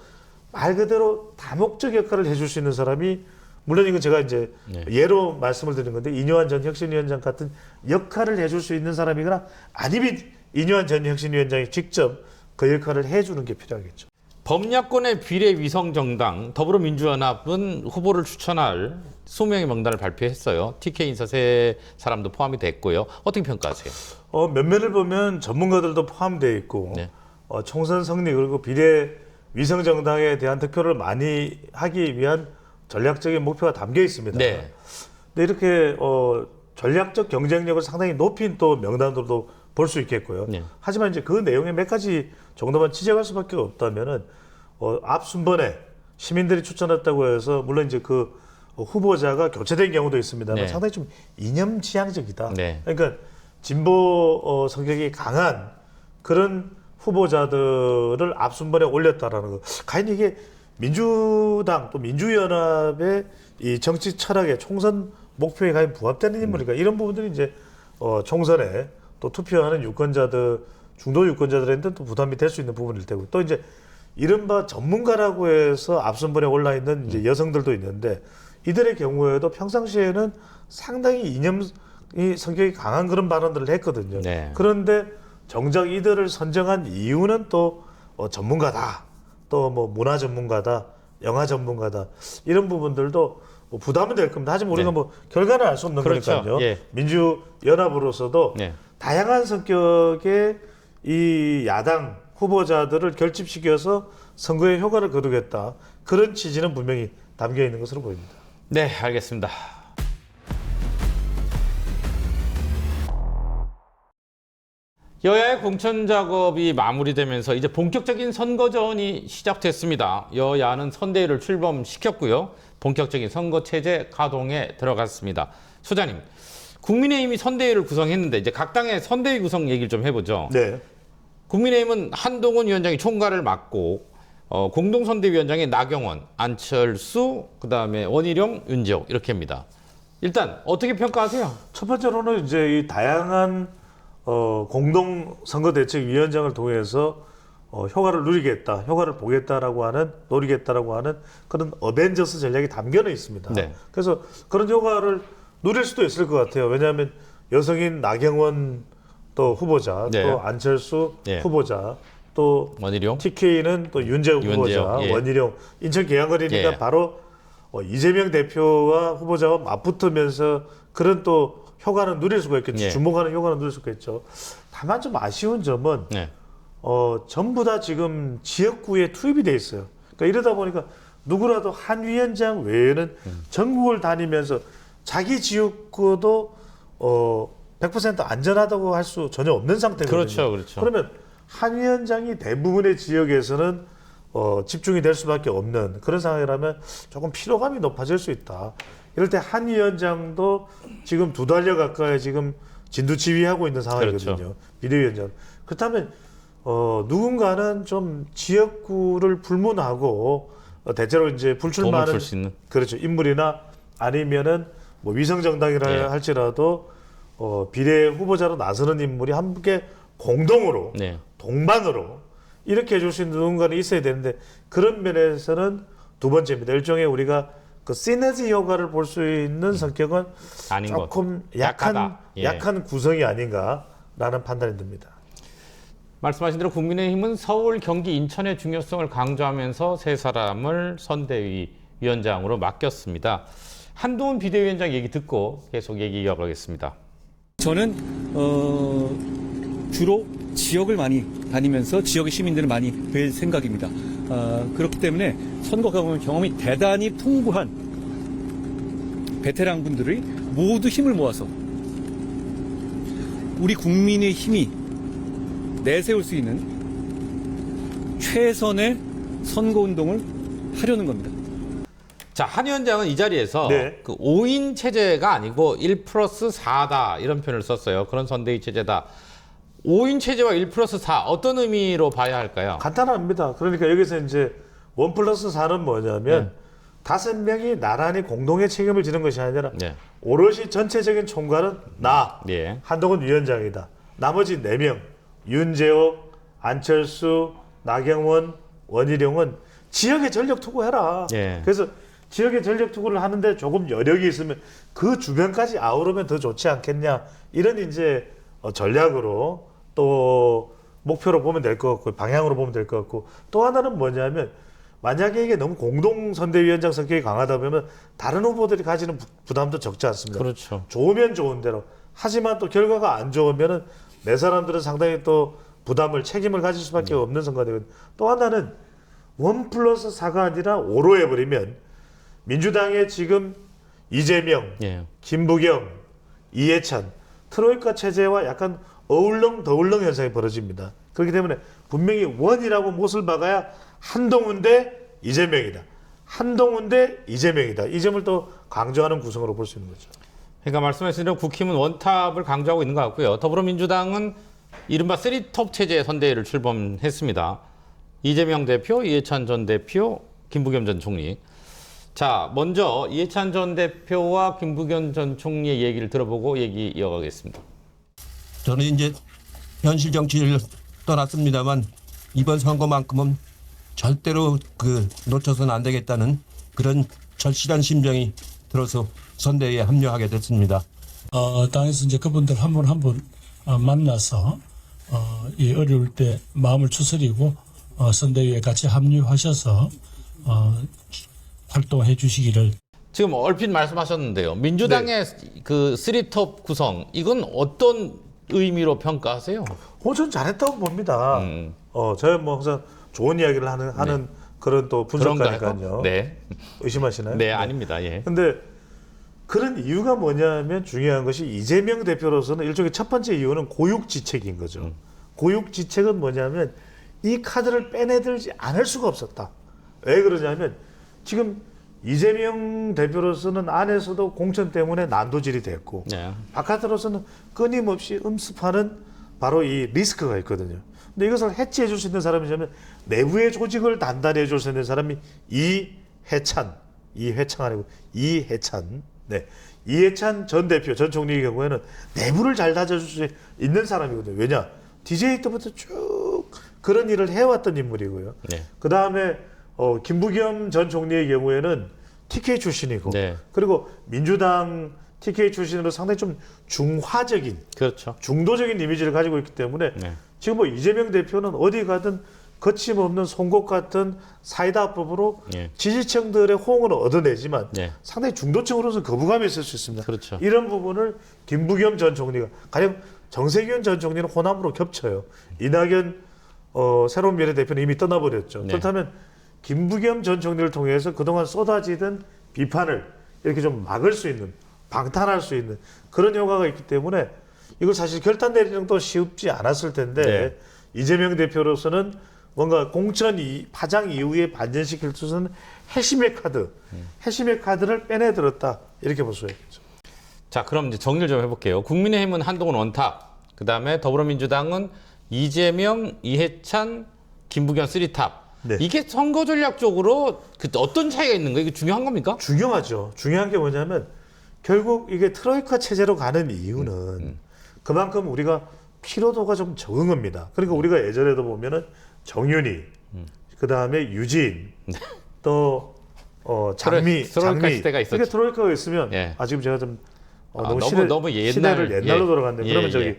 말 그대로 다목적 역할을 해줄 수 있는 사람이, 물론 이건 제가 이제 예로 말씀을 드린 건데, 이뇨한 전 혁신위원장 같은 역할을 해줄 수 있는 사람이거나 아니면 이뇨한 전 혁신위원장이 직접 그 역할을 해주는 게 필요하겠죠. 범야권의 비례 위성 정당 더불어민주연합은 후보를 추천할 20명의 명단을 발표했어요. TK 인사 3사람도 포함이 됐고요. 어떻게 평가하세요? 면면을 보면 전문가들도 포함되어 있고, 네. 총선 승리 그리고 비례 위성 정당에 대한 득표를 많이 하기 위한 전략적인 목표가 담겨 있습니다. 네. 근데 이렇게 전략적 경쟁력을 상당히 높인 또 명단으로도 볼 수 있겠고요. 네. 하지만 이제 그 내용에 몇 가지 정도만 지적할 수밖에 없다면은 앞 순번에 시민들이 추천했다고 해서 물론 이제 그 후보자가 교체된 경우도 있습니다만 네. 상당히 좀 이념 지향적이다. 네. 그러니까 진보 성격이 강한 그런 후보자들을 앞 순번에 올렸다라는 거. 과연 이게 민주당 또 민주연합의 이 정치 철학의 총선 목표에 과연 부합되는 인물인가 이런 부분들이 이제 총선에 또 투표하는 유권자들 중도 유권자들한테 또 부담이 될 수 있는 부분일 테고 또 이제 이른바 전문가라고 해서 앞선번에 올라 있는 이제 여성들도 있는데 이들의 경우에도 평상시에는 상당히 이념이 성격이 강한 그런 발언들을 했거든요. 네. 그런데 정작 이들을 선정한 이유는 또 전문가다, 또 뭐 문화 전문가다, 영화 전문가다 이런 부분들도 뭐 부담은 될 겁니다. 하지만 우리가 네. 뭐 결과는 알 수 없는 그렇죠. 거니까요. 예. 민주연합으로서도 네. 다양한 성격의 이 야당 후보자들을 결집시켜서 선거에 효과를 거두겠다. 그런 취지는 분명히 담겨 있는 것으로 보입니다. 네, 알겠습니다. 여야의 공천 작업이 마무리되면서 이제 본격적인 선거전이 시작됐습니다. 여야는 선대위를 출범시켰고요. 본격적인 선거 체제 가동에 들어갔습니다. 소장님, 국민의힘이 선대위를 구성했는데 이제 각 당의 선대위 구성 얘기를 좀 해보죠. 네. 국민의힘은 한동훈 위원장이 총괄을 맡고 공동선대위원장이 나경원, 안철수, 그다음에 원희룡, 윤지옥 이렇게입니다. 일단 어떻게 평가하세요? 첫 번째로는 이제 이 다양한 공동선거대책위원장을 통해서 효과를 누리겠다, 효과를 보겠다라고 하는, 노리겠다라고 하는 그런 어벤져스 전략이 담겨져 있습니다. 네. 그래서 그런 효과를 누릴 수도 있을 것 같아요. 왜냐하면 여성인 나경원 또 후보자, 네. 또 안철수 네. 후보자, 또 원희룡, TK는 또 윤재욱 후보자, 예. 원희룡, 인천 계양거리니까 예. 바로 이재명 대표와 후보자와 맞붙으면서 그런 또 효과는 누릴 수가 있겠죠. 예. 주목하는 효과는 누릴 수가 있죠. 다만 좀 아쉬운 점은 네. 전부 다 지금 지역구에 투입이 돼 있어요. 그러니까 이러다 보니까 누구라도 한 위원장 외에는 전국을 다니면서 자기 지역구도 100% 안전하다고 할 수 전혀 없는 상태거든요. 그렇죠, 그렇죠. 그러면 한 위원장이 대부분의 지역에서는 집중이 될 수밖에 없는 그런 상황이라면 조금 피로감이 높아질 수 있다. 이럴 때 한 위원장도 지금 2달여 가까이 지금 진두지휘하고 있는 상황이거든요. 그렇죠. 비대위원장. 그렇다면 누군가는 좀 지역구를 불문하고 대체로 이제 도움을 불출마하는 줄 수 있는. 그렇죠. 인물이나 아니면은 뭐 위성정당이라 예. 할지라도 비례 후보자로 나서는 인물이 함께 공동으로 네. 동반으로 이렇게 해줄 수 있는 누군가는 있어야 되는데 그런 면에서는 두 번째입니다. 일종의 우리가 그 시너지 효과를 볼 수 있는 성격은 아닌 것. 조금 약하다. 예. 약한 구성이 아닌가라는 판단이 듭니다. 말씀하신 대로 국민의힘은 서울, 경기, 인천의 중요성을 강조하면서 세 사람을 선대위 위원장으로 맡겼습니다. 한동훈 비대위원장 얘기 듣고 계속 얘기 이어가겠습니다. 저는 주로 지역을 많이 다니면서 지역의 시민들을 많이 뵐 생각입니다. 그렇기 때문에 선거 경험이 대단히 풍부한 베테랑 분들이 모두 힘을 모아서 우리 국민의 힘이 내세울 수 있는 최선의 선거운동을 하려는 겁니다. 자, 한 위원장은 이 자리에서 네. 그 5인 체제가 아니고 1+4다 이런 표현을 썼어요. 그런 선대위 체제다. 5인 체제와 1+4 어떤 의미로 봐야 할까요? 간단합니다. 그러니까 여기서 이제 1+4는 뭐냐면 5명이 나란히 공동의 책임을 지는 것이 아니라 네. 오롯이 전체적인 총괄은 나 예. 한동훈 위원장이다. 나머지 4명 윤재옥, 안철수, 나경원, 원희룡은 지역에 전력 투구해라. 예. 그래서 지역에 전력 투구를 하는데 조금 여력이 있으면 그 주변까지 아우르면 더 좋지 않겠냐. 이런 이제 전략으로 또 목표로 보면 될 것 같고 방향으로 보면 될 것 같고 또 하나는 뭐냐면 만약에 이게 너무 공동선대위원장 성격이 강하다 보면 다른 후보들이 가지는 부담도 적지 않습니다. 그렇죠. 좋으면 좋으면 좋은 대로. 하지만 또 결과가 안 좋으면은 내 사람들은 상당히 또 부담을 책임을 가질 수밖에 없는 선거가 되거든요. 또 하나는 1+4가 아니라 5로 해버리면 민주당의 지금 이재명, 예. 김부겸, 이해찬 트로이카 체제와 약간 어울렁 현상이 벌어집니다. 그렇기 때문에 분명히 원이라고 못을 박아야 한동훈 대 이재명이다. 한동훈 대 이재명이다. 이 점을 또 강조하는 구성으로 볼 수 있는 거죠. 그러니까 말씀하신 대로 국힘은 원탑을 강조하고 있는 것 같고요. 더불어민주당은 이른바 3톱 체제 선대위를 출범했습니다. 이재명 대표, 이해찬 전 대표, 김부겸 전 총리. 자, 먼저 이해찬 전 대표와 김부겸 전 총리의 얘기를 들어보고 얘기 이어가겠습니다. 저는 이제 현실 정치를 떠났습니다만 이번 선거만큼은 절대로 놓쳐서는 안 되겠다는 그런 절실한 심정이 들어서 선대위에 합류하게 됐습니다. 당에서 이제 그분들 한 분 한 분 만나서 이 어려울 때 마음을 추스리고 선대위에 같이 합류하셔서 활동해 주시기를. 지금 얼핏 말씀하셨는데요. 민주당의 그 쓰리톱 구성, 이건 어떤 의미로 평가하세요? 전 잘했다고 봅니다. 저는 뭐 항상 좋은 이야기를 하는 그런 또 분석가니까요. 그런가요? 네. 의심하시나요? 네, 아닙니다. 예. 근데 그런 이유가 뭐냐면 중요한 것이 이재명 대표로서는 일종의 첫 번째 이유는 고육지책인 거죠. 고육지책은 뭐냐면 이 카드를 빼내들지 않을 수가 없었다. 왜 그러냐면 지금 이재명 대표로서는 안에서도 공천 때문에 난도질이 됐고 네. 바깥으로서는 끊임없이 음습하는 바로 이 리스크가 있거든요. 근데 이것을 해치해 줄 수 있는 사람이냐면 내부의 조직을 단단히 해줄 수 있는 사람이 이해찬 아니고 이해찬. 네. 이해찬 전 대표, 전 총리의 경우에는 내부를 잘 다져줄 수 있는 사람이거든요. 왜냐? DJ 때부터 쭉 그런 일을 해왔던 인물이고요. 네. 그 다음에 김부겸 전 총리의 경우에는 TK 출신이고, 네. 그리고 민주당 TK 출신으로 상당히 좀 중화적인, 그렇죠. 중도적인 이미지를 가지고 있기 때문에 네. 지금 뭐 이재명 대표는 어디 가든 거침없는 송곳 같은 사이다법으로 예. 지지층들의 호응을 얻어내지만 예. 상당히 중도층으로서는 거부감이 있을 수 있습니다. 그렇죠. 이런 부분을 김부겸 전 총리가 가령 정세균 전 총리는 호남으로 겹쳐요. 이낙연 새로운 미래대표는 이미 떠나버렸죠. 네. 그렇다면 김부겸 전 총리를 통해서 그동안 쏟아지던 비판을 이렇게 좀 막을 수 있는, 방탄할 수 있는 그런 효과가 있기 때문에 이걸 사실 결단 내리는 것도 쉽지 않았을 텐데 네. 이재명 대표로서는 뭔가 공천 파장 이후에 반전시킬 수 있는 핵심의 카드를 빼내들었다 이렇게 볼 수 있겠죠. 자, 그럼 이제 정리를 좀 해볼게요. 국민의힘은 한동훈 원탑, 그 다음에 더불어민주당은 이재명, 이해찬, 김부겸 쓰리탑. 네. 이게 선거 전략적으로 어떤 차이가 있는 거예요? 이게 중요한 겁니까? 중요하죠. 중요한 게 뭐냐면 결국 이게 트로이카 체제로 가는 이유는 그만큼 우리가 피로도가 좀 적은 겁니다. 그러니까 우리가 예전에도 보면은 정윤희, 그 다음에 유진, 또 장미, 트로이카 시대가 있었죠. 이게 트로이카가 있으면 예. 지금 제가 좀 너무 옛날, 시대를 옛날로 예. 돌아갔는데 예, 그러면 저기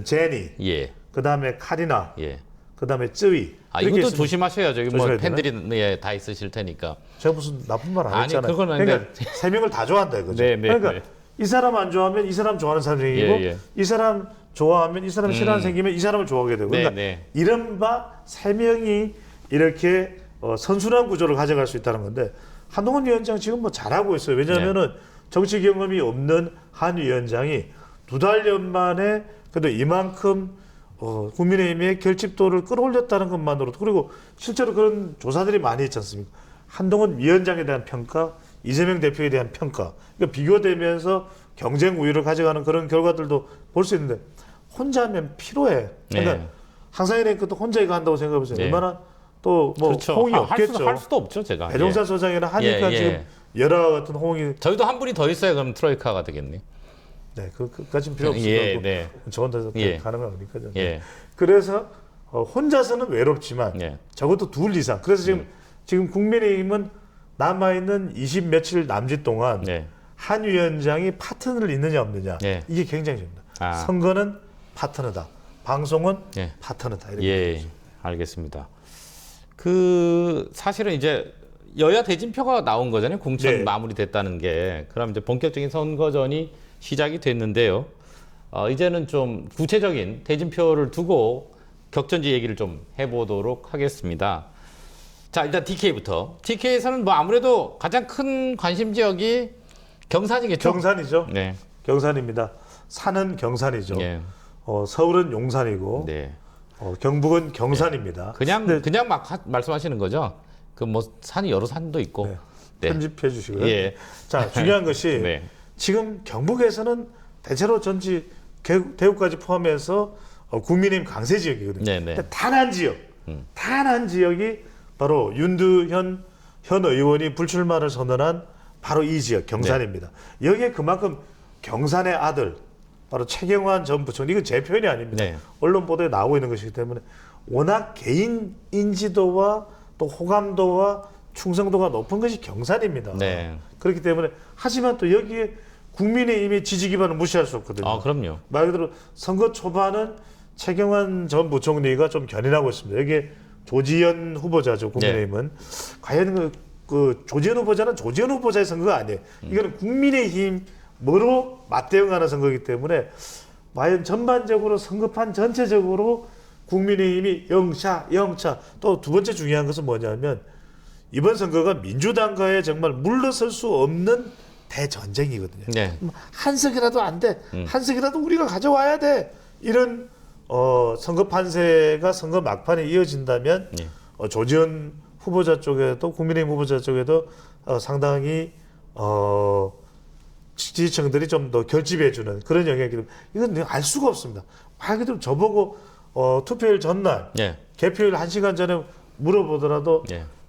제니, 예. 그 다음에 카리나, 예. 그 다음에 쯔위. 이것도 있으면 조심하셔야 저기 뭐 조심해야 팬들이 다 있으실 테니까. 제가 무슨 나쁜 말 안 아니, 했잖아요. 그건 그러니까 세 명을 다 좋아한다 이거죠. 네, 네, 그러니까 네. 이 사람 안 좋아하면 이 사람 좋아하는 사람이 생기고 예, 예. 이 사람 좋아하면 이 사람 싫어하는 생기면 이 사람을 좋아하게 되고 그러니까 네. 이른바 세 명이 이렇게 선순환 구조를 가져갈 수 있다는 건데 한동훈 위원장 지금 뭐 잘하고 있어요. 왜냐하면은 정치 경험이 없는 한 위원장이 2달 만에 그래도 이만큼 국민의힘의 결집도를 끌어올렸다는 것만으로도 그리고 실제로 그런 조사들이 많이 있지 않습니까? 한동훈 위원장에 대한 평가, 이재명 대표에 대한 평가, 그러니까 비교되면서 경쟁 우위를 가져가는 그런 결과들도 볼 수 있는데 혼자 하면 피로해. 그러니까 네. 항상의 랭크도 혼자 이거 한다고 생각해보세요. 네. 얼마나 또 뭐 그렇죠. 호응이 없겠죠. 할 수도 없죠, 제가. 배종찬 소장이나 하니까 예, 예. 지금 열화 같은 호응이 저희도 한 분이 더 있어야 그럼 트로이카가 되겠네요. 네, 그까지는 필요 없을 예, 거고 네. 저건 예. 가능한 거니까요. 예. 그래서 혼자서는 외롭지만 예. 적어도 둘 이상. 그래서 지금 국민의힘은 남아 있는 20 며칠 남짓 동안 네. 한 위원장이 파트너를 있느냐 없느냐 예. 이게 굉장히 중요합니다. 아. 선거는 파트너다, 방송은 예. 파트너다 이렇게. 예, 알겠습니다. 사실은 이제 여야 대진표가 나온 거잖아요. 공천 네. 마무리됐다는 게. 그럼 이제 본격적인 선거전이 시작이 됐는데요. 이제는 좀 구체적인 대진표를 두고 격전지 얘기를 좀 해보도록 하겠습니다. 자, 일단 TK부터. TK에서는 뭐 아무래도 가장 큰 관심 지역이 경산이겠죠? 경산이죠. 네. 경산입니다. 산은 경산이죠. 예. 서울은 용산이고 네. 경북은 경산입니다. 그냥 막 말씀하시는 거죠? 그 뭐 산이 여러 산도 있고. 네. 네. 편집해 주시고요. 예. 자, 중요한 것이 네. 지금 경북에서는 대체로 전지 대구까지 포함해서 국민의힘 강세 지역이거든요. 네, 네. 단 한 지역, 단 한 지역이 바로 윤두현 현 의원이 불출마를 선언한 바로 이 지역 경산입니다. 여기에 그만큼 경산의 아들 바로 최경환 전 부총리, 이건 제 표현이 아닙니다. 네. 언론 보도에 나오고 있는 것이기 때문에 워낙 개인 인지도와 또 호감도와 충성도가 높은 것이 경산입니다. 네. 그렇기 때문에 하지만 또 여기에 국민의힘의 지지 기반을 무시할 수 없거든요. 아, 그럼요. 말 그대로 선거 초반은 최경환 전 부총리가 좀 견인하고 있습니다. 여기에 조지현 후보자죠, 국민의힘은. 과연 그 조지현 후보자는 조지현 후보자의 선거가 아니에요. 이거는 국민의힘으로 맞대응하는 선거이기 때문에 과연 전반적으로 선거판 전체적으로 국민의힘이 영차. 또 두 번째 중요한 것은 뭐냐면 이번 선거가 민주당과의 정말 물러설 수 없는 대전쟁이거든요. 네. 한 석이라도 안 돼. 한 석이라도 우리가 가져와야 돼. 이런 선거 판세가 선거 막판에 이어진다면 조지현 후보자 쪽에도 국민의힘 후보자 쪽에도 상당히 지지층들이 좀 더 결집해주는 그런 영향이기 때문에 이건 알 수가 없습니다. 말 그대로 저보고 투표일 전날 개표일 1시간 전에 물어보더라도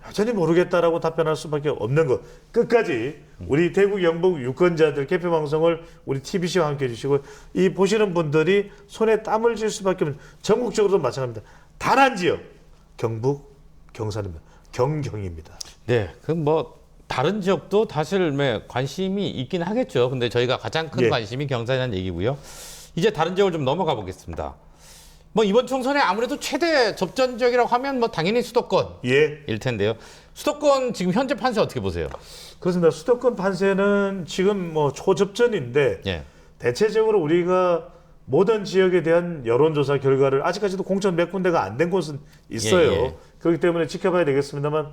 여전히 모르겠다라고 답변할 수밖에 없는 것. 끝까지 우리 대구 영북 유권자들 개표 방송을 우리 TBC와 함께 해주시고 이 보시는 분들이 손에 땀을 쥘 수밖에 없는 전국적으로도 마찬가지입니다. 단 한 지역 경북 경산입니다. 경경입니다. 네, 그 뭐 다른 지역도 사실 관심이 있긴 하겠죠. 근데 저희가 가장 큰 관심이 경산이라는 얘기고요. 이제 다른 지역을 좀 넘어가 보겠습니다. 뭐 이번 총선에 아무래도 최대 접전 지역이라고 하면 뭐 당연히 수도권일 텐데요. 수도권 지금 현재 판세 어떻게 보세요? 그렇습니다. 수도권 판세는 지금 뭐 초접전인데 대체적으로 우리가 모든 지역에 대한 여론조사 결과를 아직까지도 공천 몇 군데가 안 된 곳은 있어요. 그렇기 때문에 지켜봐야 되겠습니다만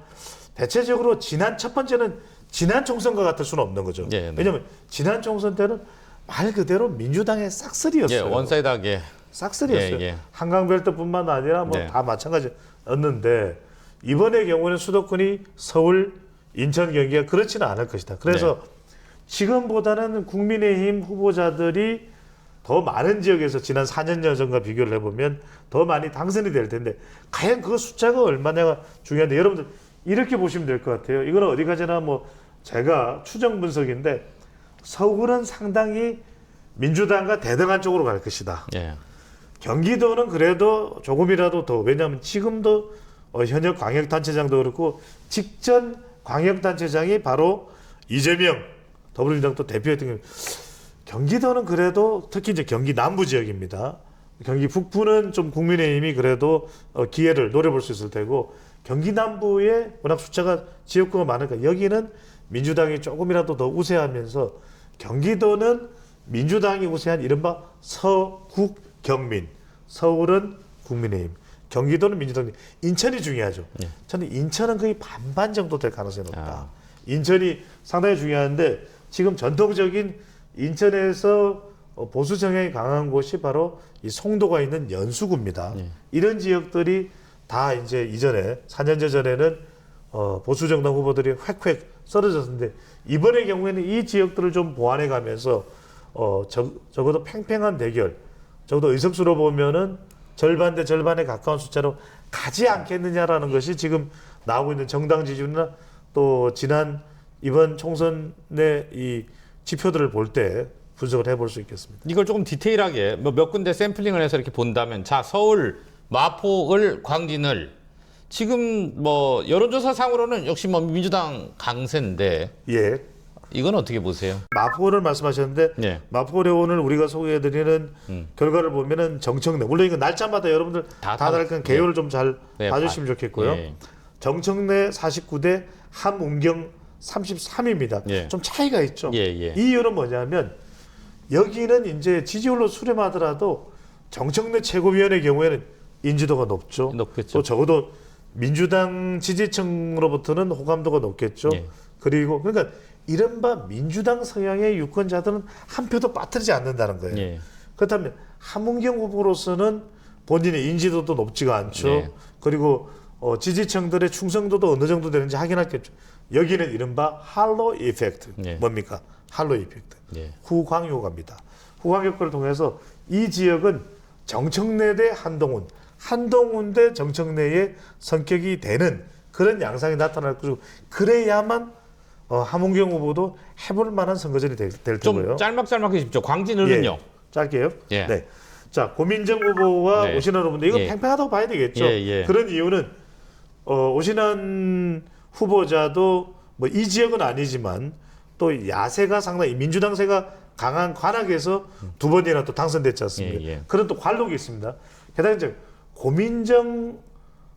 대체적으로 첫 번째는 지난 총선과 같을 수는 없는 거죠. 왜냐하면 지난 총선 때는 말 그대로 민주당의 싹쓸이였어요. 원사이드하게. 싹쓸이였어요. 한강별도뿐만 아니라 뭐 다 마찬가지였는데 이번의 경우는 수도권이 서울, 인천, 경기가 그렇지는 않을 것이다. 그래서 지금보다는 국민의힘 후보자들이 더 많은 지역에서 지난 4년 전과 비교를 해보면 더 많이 당선이 될 텐데 과연 그 숫자가 얼마나 중요한데 여러분들 이렇게 보시면 될 것 같아요. 이거는 어디 가지나 뭐 제가 추정 분석인데 서울은 상당히 민주당과 대등한 쪽으로 갈 것이다. 경기도는 그래도 조금이라도 더, 왜냐하면 지금도 현역 광역단체장도 그렇고 직전 광역단체장이 바로 이재명 더불어민주당 또 대표였던 게 경기도는 그래도 특히 이제 경기 남부 지역입니다. 경기 북부는 좀 국민의힘이 그래도 기회를 노려볼 수 있을 테고 경기 남부에 워낙 숫자가 지역구가 많으니까 여기는 민주당이 조금이라도 더 우세하면서 경기도는 민주당이 우세한 이른바 서국 경민, 서울은 국민의힘, 경기도는 민주당, 인천이 중요하죠. 저는 인천은 거의 반반 정도 될 가능성이 높다. 인천이 상당히 중요한데 지금 전통적인 인천에서 보수 성향이 강한 곳이 바로 이 송도가 있는 연수구입니다. 이런 지역들이 다 이제 이전에 4년여 전에는 보수 정당 후보들이 획획 썰어졌는데 이번의 경우에는 이 지역들을 좀 보완해 가면서 적어도 팽팽한 대결, 적어도 의석수로 보면은 절반 대 절반에 가까운 숫자로 가지 않겠느냐라는 것이 지금 나오고 있는 정당 지지율이나 또 지난 이번 총선의 이 지표들을 볼 때 분석을 해볼 수 있겠습니다. 이걸 조금 디테일하게 몇 군데 샘플링을 해서 이렇게 본다면 자 서울, 마포을, 광진을 지금 뭐 여론조사 상으로는 역시 뭐 민주당 강세인데 이건 어떻게 보세요? 마포를 말씀하셨는데 마포를 오늘 우리가 소개해드리는 결과를 보면은 정청래 물론 이거 날짜마다 여러분들 다 다를 건 개요를 좀 잘 봐주시면 좋겠고요. 정청래 49대 함운경 33입니다. 좀 차이가 있죠. 이 이유는 뭐냐면 여기는 이제 지지율로 수렴하더라도 정청래 최고위원의 경우에는 인지도가 높죠. 또 적어도 민주당 지지층으로부터는 호감도가 높겠죠. 그리고 그러니까 이른바 민주당 성향의 유권자들은 한 표도 빠뜨리지 않는다는 거예요. 그렇다면 함은경 후보로서는 본인의 인지도도 높지가 않죠. 그리고 지지층들의 충성도도 어느 정도 되는지 확인할 게 없죠. 여기는 이른바 할로 이펙트. 뭡니까? 할로 이펙트. 후광 효과입니다. 후광 효과를 통해서 이 지역은 정청래 대 한동훈, 한동훈 대 정청래의 성격이 되는 그런 양상이 나타날 것이고 그래야만 함은경 후보도 해볼 만한 선거전이 될 좀 거고요. 짤막짤막해 주십시오. 광진을은요. 예, 짧게요. 예. 네. 자, 고민정 후보와 네. 오신환 후보인데 이거 예. 팽팽하다고 봐야 되겠죠. 예. 그런 이유는 오신환 후보자도 뭐 이 지역은 아니지만 또 야세가 상당히 민주당세가 강한 관악에서 두 번이나 또 당선됐지 않습니까? 예. 그런 또 관록이 있습니다. 게다가 이제 고민정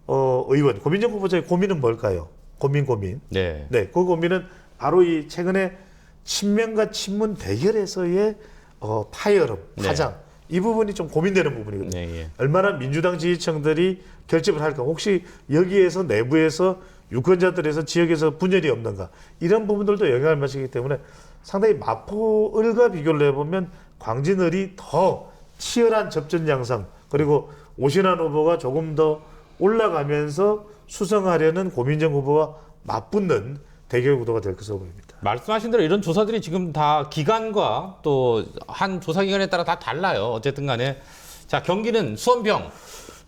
의원, 고민정 후보자의 고민은 뭘까요? 고민. 네. 네, 그 고민은 바로 이 최근에 친명과 친문 대결에서의 파열음, 네. 파장 이 부분이 좀 고민되는 부분이거든요. 예. 얼마나 민주당 지지층들이 결집을 할까? 혹시 여기에서 내부에서 유권자들에서 지역에서 분열이 없는가? 이런 부분들도 영향을 미치기 때문에 상당히 마포을과 비교를 해보면 광진을이 더 치열한 접전 양상 그리고 오신환 후보가 조금 더 올라가면서 수성하려는 고민정 후보와 맞붙는 대결 구도가 될 것으로 보입니다. 말씀하신 대로 이런 조사들이 지금 다 기간과 또 한 조사 기간에 따라 다 달라요. 어쨌든 간에. 자, 경기는 수원병.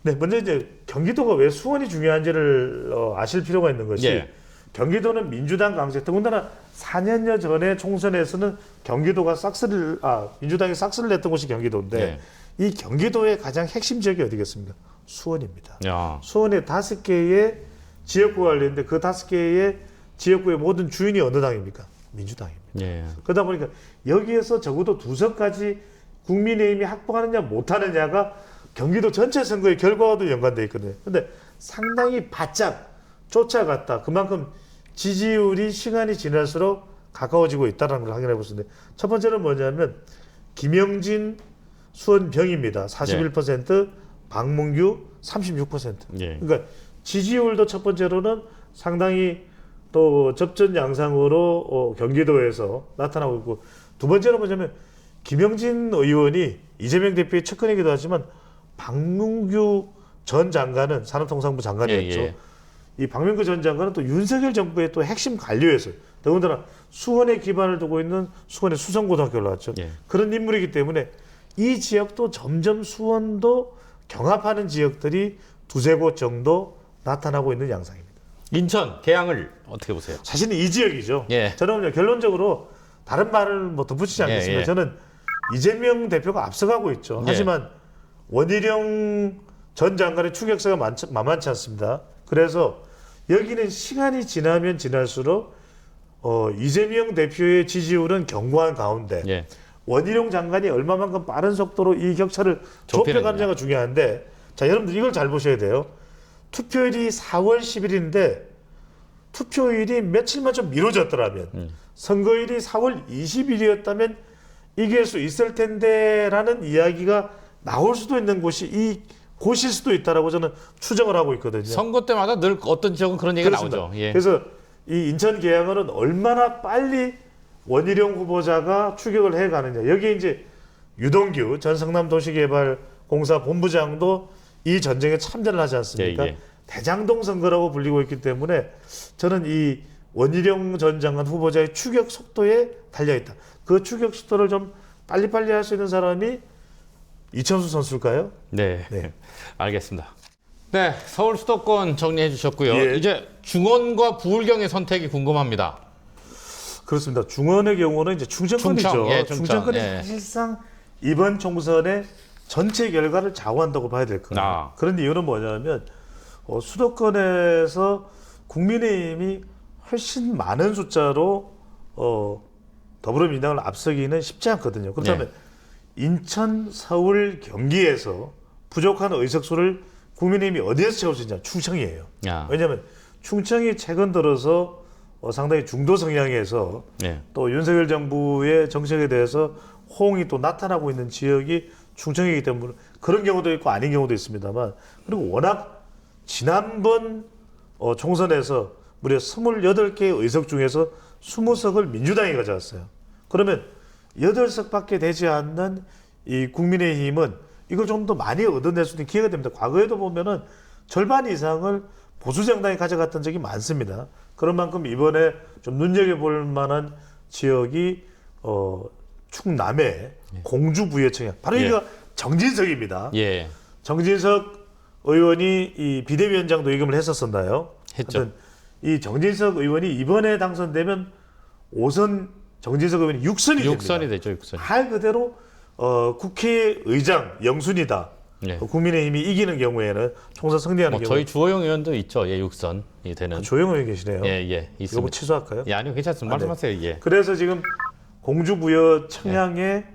네, 먼저 이제 경기도가 왜 수원이 중요한지를 아실 필요가 있는 것이 예. 경기도는 민주당 강세, 더군다나 4년여 전에 총선에서는 경기도가 민주당이 싹스를 냈던 곳이 경기도인데 예. 이 경기도의 가장 핵심 지역이 어디겠습니까? 수원입니다. 야. 수원에 5개의 지역구가 알렸는데 그 5개의 지역구의 모든 주인이 어느 당입니까? 민주당입니다. 예. 그러다 보니까 여기에서 적어도 2석까지 국민의힘이 확보하느냐 못하느냐가 경기도 전체 선거의 결과와도 연관되어 있거든요. 그런데 상당히 바짝 쫓아갔다. 그만큼 지지율이 시간이 지날수록 가까워지고 있다는 걸 확인해 볼 수 있는데 첫 번째는 뭐냐면 김영진 수원병입니다. 41%, 박문규 36%. 예. 그러니까 지지율도 첫 번째로는 상당히 또 접전 양상으로 경기도에서 나타나고 있고 두 번째는 뭐냐면 김영진 의원이 이재명 대표의 측근이기도 하지만 박문규 전 장관은 산업통상부 장관이었죠. 예. 이 박명구 전 장관은 또 윤석열 정부의 또 핵심 관료였어요. 더군다나 수원에 기반을 두고 있는 수원의 수성고등학교를 나왔죠. 예. 그런 인물이기 때문에 이 지역도 점점 수원도 경합하는 지역들이 두세 곳 정도 나타나고 있는 양상입니다. 인천, 계양을 어떻게 보세요? 사실은 이 지역이죠. 예. 저는 결론적으로 다른 말을 뭐 덧붙이지 않겠습니다. 예. 저는 이재명 대표가 앞서가고 있죠. 예. 하지만 원희룡 전 장관의 추격세가 만만치 않습니다. 그래서 여기는 시간이 지나면 지날수록 이재명 대표의 지지율은 견고한 가운데 예. 원희룡 장관이 얼마만큼 빠른 속도로 이 격차를 좁혀가느냐가 중요한데 자 여러분들 이걸 잘 보셔야 돼요. 투표일이 4월 10일인데 투표일이 며칠만 좀 미뤄졌더라면 선거일이 4월 20일이었다면 이길 수 있을 텐데라는 이야기가 나올 수도 있는 곳일 수도 있다라고 저는 추정을 하고 있거든요. 선거 때마다 늘 어떤 지역은 그런 얘기가 그렇습니다. 나오죠. 예. 그래서 이 인천 계양은 얼마나 빨리 원희룡 후보자가 추격을 해가느냐. 여기에 이제 유동규 전 성남도시개발공사 본부장도 이 전쟁에 참전을 하지 않습니까? 예. 대장동 선거라고 불리고 있기 때문에 저는 이 원희룡 전 장관 후보자의 추격 속도에 달려있다. 그 추격 속도를 좀 빨리빨리 할 수 있는 사람이 이천수 선수일까요? 네. 네. 알겠습니다. 네, 서울 수도권 정리해 주셨고요. 예. 이제 중원과 부울경의 선택이 궁금합니다. 그렇습니다. 중원의 경우는 이제 충청권이죠. 충청, 예, 충청. 충청권이 예. 사실상 이번 총선의 전체 결과를 좌우한다고 봐야 될 거예요. 아. 그런 이유는 뭐냐면 수도권에서 국민의힘이 훨씬 많은 숫자로 더불어민주당을 앞서기는 쉽지 않거든요. 그렇다면 인천, 서울, 경기에서 부족한 의석수를 국민의힘이 어디에서 채울 수 있냐? 충청이에요. 야. 왜냐하면 충청이 최근 들어서 상당히 중도 성향에서 네. 또 윤석열 정부의 정책에 대해서 호응이 또 나타나고 있는 지역이 충청이기 때문에 그런 경우도 있고 아닌 경우도 있습니다만 그리고 워낙 지난번 총선에서 무려 28개의 의석 중에서 20석을 민주당이 가져왔어요. 그러면 8석밖에 되지 않는 이 국민의힘은 이걸 좀 더 많이 얻어낼 수 있는 기회가 됩니다. 과거에도 보면은 절반 이상을 보수정당이 가져갔던 적이 많습니다. 그런 만큼 이번에 좀 눈여겨볼 만한 지역이 충남의 공주부여청이야. 바로 예. 여기가 정진석입니다. 예. 정진석 의원이 이 비대위원장도 역임을 했었었나요? 했죠. 하여튼 이 정진석 의원이 이번에 당선되면 5선 정진석 의원이 6선이 됩니다. 6선이 되죠, 6선. 말 그대로 국회의장 영순이다. 네. 국민의힘이 이기는 경우에는 총선 승리하는 경우. 저희 주호영 의원도 있죠. 예, 6선이 되는. 조영 의원 계시네요. 예, 예, 이거 있습니다. 취소할까요? 예, 아니요, 괜찮습니다. 네. 말씀하세요. 예. 그래서 지금 공주부여 청량에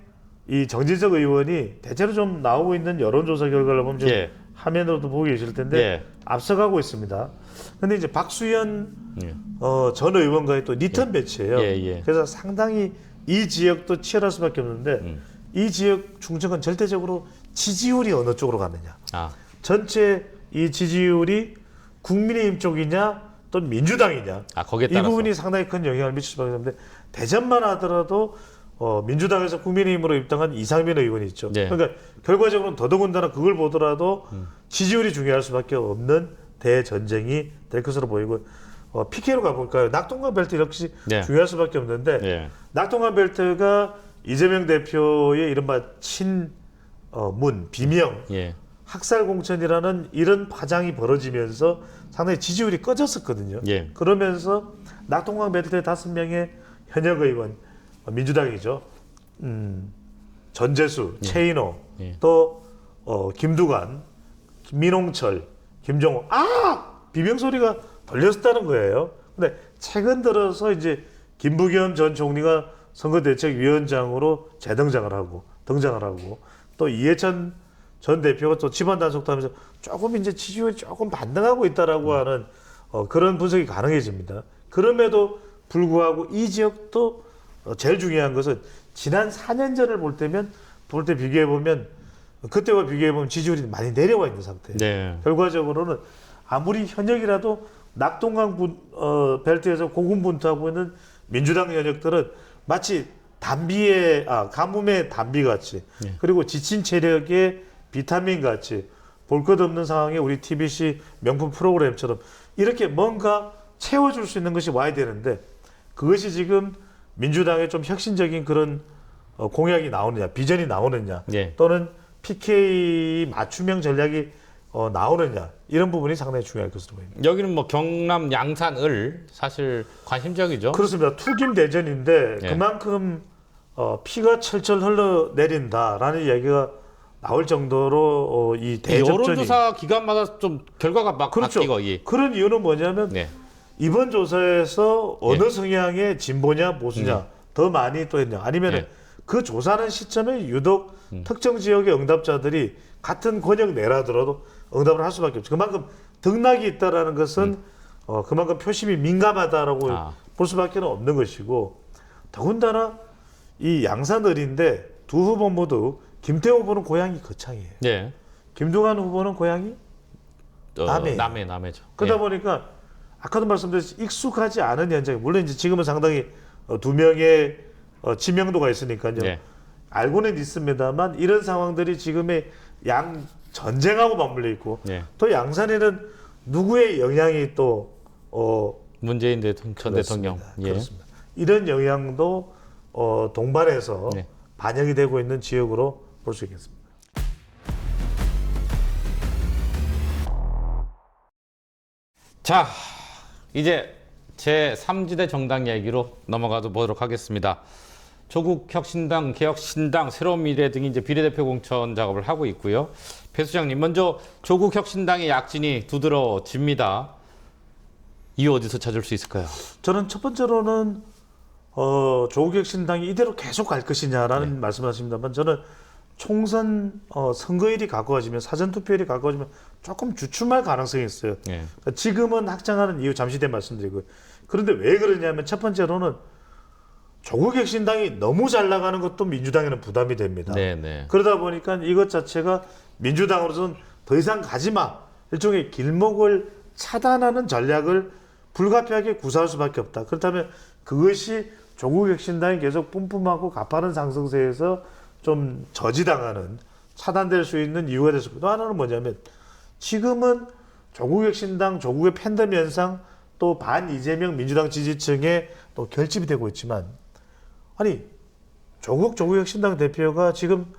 이 정진석 의원이 대체로 좀 나오고 있는 여론조사 결과를 보면 지금 예. 화면으로도 보기 계실 텐데 예. 앞서가고 있습니다. 근데 이제 박수현 예. 전 의원과의 또 리턴 배치예요. 예, 예. 그래서 상당히 이 지역도 치열할 수밖에 없는데 이 지역 중정은 절대적으로 지지율이 어느 쪽으로 가느냐. 아, 전체 이 지지율이 국민의힘 쪽이냐 또 민주당이냐. 거기에 이 따라서. 부분이 상당히 큰 영향을 미칠 수밖에 없는데 대전만 하더라도 민주당에서 국민의힘으로 입당한 이상민 의원이 있죠. 네. 그러니까 결과적으로는 더더군다나 그걸 보더라도 지지율이 중요할 수밖에 없는 대전쟁이 될 것으로 보이고 PK로 가볼까요? 낙동강 벨트 역시 네. 중요할 수밖에 없는데 예. 낙동강 벨트가 이재명 대표의 이른바 비명 예. 학살 공천이라는 이런 파장이 벌어지면서 상당히 지지율이 꺼졌었거든요. 예. 그러면서 낙동강 벨트의 5명의 현역 의원 민주당이죠. 전재수, 최인호, 예. 또 김두관, 민홍철, 김종호 비명 소리가 들렸다는 거예요. 근데 최근 들어서 이제 김부겸 전 총리가 선거대책위원장으로 재등장을 하고 또 이해찬 전 대표가 또 집안 단속하면서 조금 이제 지지율이 조금 반등하고 있다라고 하는 그런 분석이 가능해집니다. 그럼에도 불구하고 이 지역도 제일 중요한 것은 지난 4년 전을 볼 때 비교해 보면 그때와 비교해 보면 지지율이 많이 내려와 있는 상태예요. 네. 결과적으로는 아무리 현역이라도 낙동강 벨트에서 고군분투하고 있는 민주당 현역들은 마치 가뭄의 담비 같이 그리고 지친 체력의 비타민 같이 볼 것 없는 상황에 우리 TBC 명품 프로그램처럼 이렇게 뭔가 채워줄 수 있는 것이 와야 되는데 그것이 지금 민주당의 좀 혁신적인 그런 공약이 나오느냐, 비전이 나오느냐, 예. 또는 PK 맞춤형 전략이 나오느냐 이런 부분이 상당히 중요할 것으로 보입니다. 여기는 뭐 경남 양산을 사실 관심적이죠. 그렇습니다. 투김 대전인데 예. 그만큼 피가 철철 흘러내린다라는 이야기가 나올 정도로 이 이 대접전이 여론조사 기간마다 좀 결과가 막 그렇죠. 바뀌고. 예. 그런 이유는 뭐냐면 네. 이번 조사에서 어느 성향의 진보냐 보수냐 더 많이 또 했냐 아니면 예. 그 조사하는 시점에 유독 특정 지역의 응답자들이 같은 권역 내라더라도 응답을 할 수밖에 없죠. 그만큼 등락이 있다라는 것은 그만큼 표심이 민감하다라고 볼 수밖에 없는 것이고 더군다나 이 양산을인데 두 후보 모두 김태호 후보는 고향이 거창이에요. 네. 김두관 후보는 고향이 남해예요. 남해죠. 그러다 예. 보니까 아까도 말씀드렸듯이 익숙하지 않은 현장이 물론 이제 지금은 상당히 두 명의 지명도가 있으니까요. 예. 알고는 있습니다만 이런 상황들이 지금의 양 전쟁하고 맞물려 있고 예. 또 양산에는 누구의 영향이 또 문재인 전 대통령. 예. 그렇습니다. 이런 영향도 동반해서 네. 반영이 되고 있는 지역으로 볼 수 있겠습니다. 자, 이제 제3지대 정당 얘기로 넘어가 보도록 하겠습니다. 조국혁신당, 개혁신당, 새로운미래 등이 이제 비례대표 공천 작업을 하고 있고요. 배 수장님, 먼저 조국혁신당의 약진이 두드러집니다. 이유 어디서 찾을 수 있을까요? 저는 첫 번째로는 조국혁신당이 이대로 계속 갈 것이냐라는 말씀을 하십니다만 저는 총선 선거일이 가까워지면 사전투표일이 가까워지면 조금 주춤할 가능성이 있어요. 네. 그러니까 지금은 확장하는 이유 잠시 뒤에 말씀드리고요. 그런데 왜 그러냐면 첫 번째로는 조국혁신당이 너무 잘 나가는 것도 민주당에는 부담이 됩니다. 네. 그러다 보니까 이것 자체가 민주당으로서는 더 이상 가지마 일종의 길목을 차단하는 전략을 불가피하게 구사할 수밖에 없다. 그렇다면 그것이 조국혁신당이 계속 뿜뿜하고 가파른 상승세에서 좀 저지당하는 차단될 수 있는 이유가 됐을 거고 또 하나는 뭐냐면 지금은 조국혁신당 조국의 팬덤 현상 또 반 이재명 민주당 지지층에 또 결집이 되고 있지만 아니 조국혁신당 대표가 지금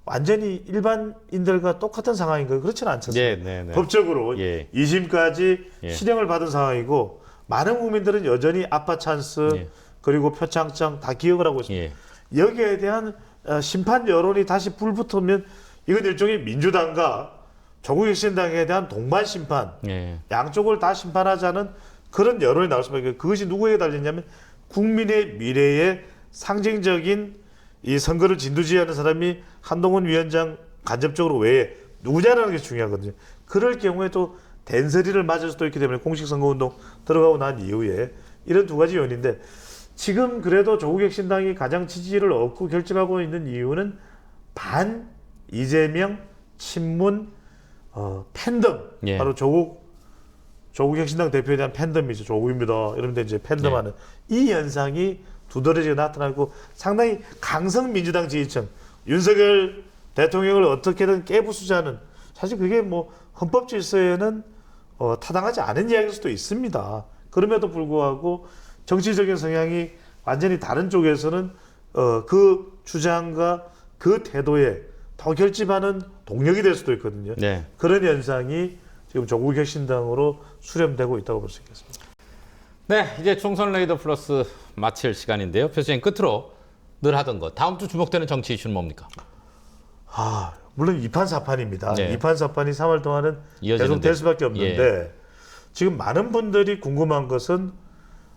완전히 일반인들과 똑같은 상황인 거예요. 그렇지는 않지 않습니까? 네. 법적으로 예. 2심까지 예. 실형을 받은 상황이고 많은 국민들은 여전히 아빠 찬스 예. 그리고 표창장 다 기억을 하고 있습니다. 예. 여기에 대한 심판 여론이 다시 불붙으면 이건 일종의 민주당과 조국혁신당에 대한 동반 심판, 예. 양쪽을 다 심판하자는 그런 여론이 나올 수밖에 없어요. 그것이 누구에게 달렸냐면 국민의 미래에 상징적인 이 선거를 진두지휘하는 사람이 한동훈 위원장 간접적으로 외에 누구냐라는 게 중요하거든요. 그럴 경우에 또 된서리를 맞을 수도 있기 때문에 공식 선거운동 들어가고 난 이후에 이런 두 가지 요인인데 지금 그래도 조국혁신당이 가장 지지를 얻고 결집하고 있는 이유는 반 이재명 친문 팬덤 예. 바로 조국혁신당 대표에 대한 팬덤이죠. 조국입니다. 이러면 이제 팬덤하는 이 현상이 두드러지게 나타나고 상당히 강성 민주당 지지층 윤석열 대통령을 어떻게든 깨부수자는 사실 그게 뭐 헌법 질서에는 타당하지 않은 이야기일 수도 있습니다. 그럼에도 불구하고 정치적인 성향이 완전히 다른 쪽에서는 그 주장과 그 태도에 더 결집하는 동력이 될 수도 있거든요. 네. 그런 현상이 지금 조국혁신당으로 수렴되고 있다고 볼 수 있겠습니다. 네, 이제 총선 레이더 플러스 마칠 시간인데요. 표수님 끝으로 늘 하던 것. 다음 주 주목되는 정치 이슈는 뭡니까? 물론 2판 4판입니다. 네. 2판 4판이 3월 동안은 이어지는데. 계속 될 수밖에 없는데 지금 많은 분들이 궁금한 것은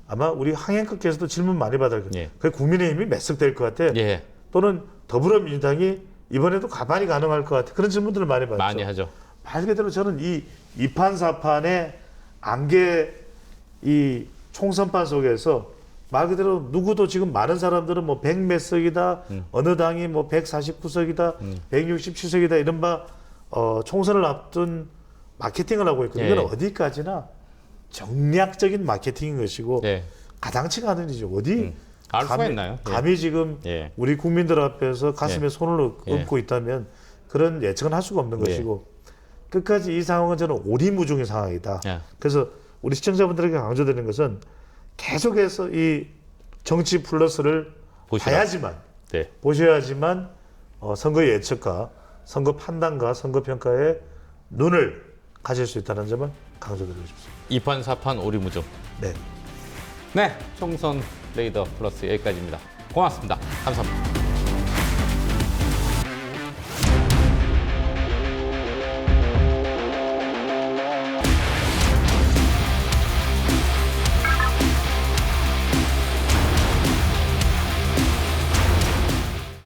아마 우리 항행급께서도 질문 많이 받을 거예요. 예. 그게 국민의힘이 몇 석 될 것 같아? 예, 또는 더불어민주당이 이번에도 가반이 가능할 것 같아? 그런 질문들을 많이 받죠. 많이 하죠. 말 그대로 저는 이 2판 4판의 안개 이 총선판 속에서 말 그대로 누구도 지금 많은 사람들은 뭐 100 몇 석이다, 어느 당이 뭐 149석이다, 167석이다 이른바 총선을 앞둔 마케팅을 하고 있거든요. 예. 이건 어디까지나 정략적인 마케팅인 것이고 네. 가당치가 않은 일이죠. 어디 알 수가 있나요? 예. 감히 지금 예. 우리 국민들 앞에서 가슴에 예. 손을 예. 얹고 있다면 그런 예측은 할 수가 없는 예. 것이고 끝까지 이 상황은 저는 오리무중의 상황이다. 예. 그래서 우리 시청자분들에게 강조드리는 것은 계속해서 이 정치 플러스를 보시라. 봐야지만 네. 보셔야지만 선거 예측과 선거 판단과 선거 평가에 눈을 가질 수 있다는 점을 강조드리고 싶습니다. 2판 4판 오리무중. 네. 네, 총선 레이더 플러스 여기까지입니다. 고맙습니다. 감사합니다.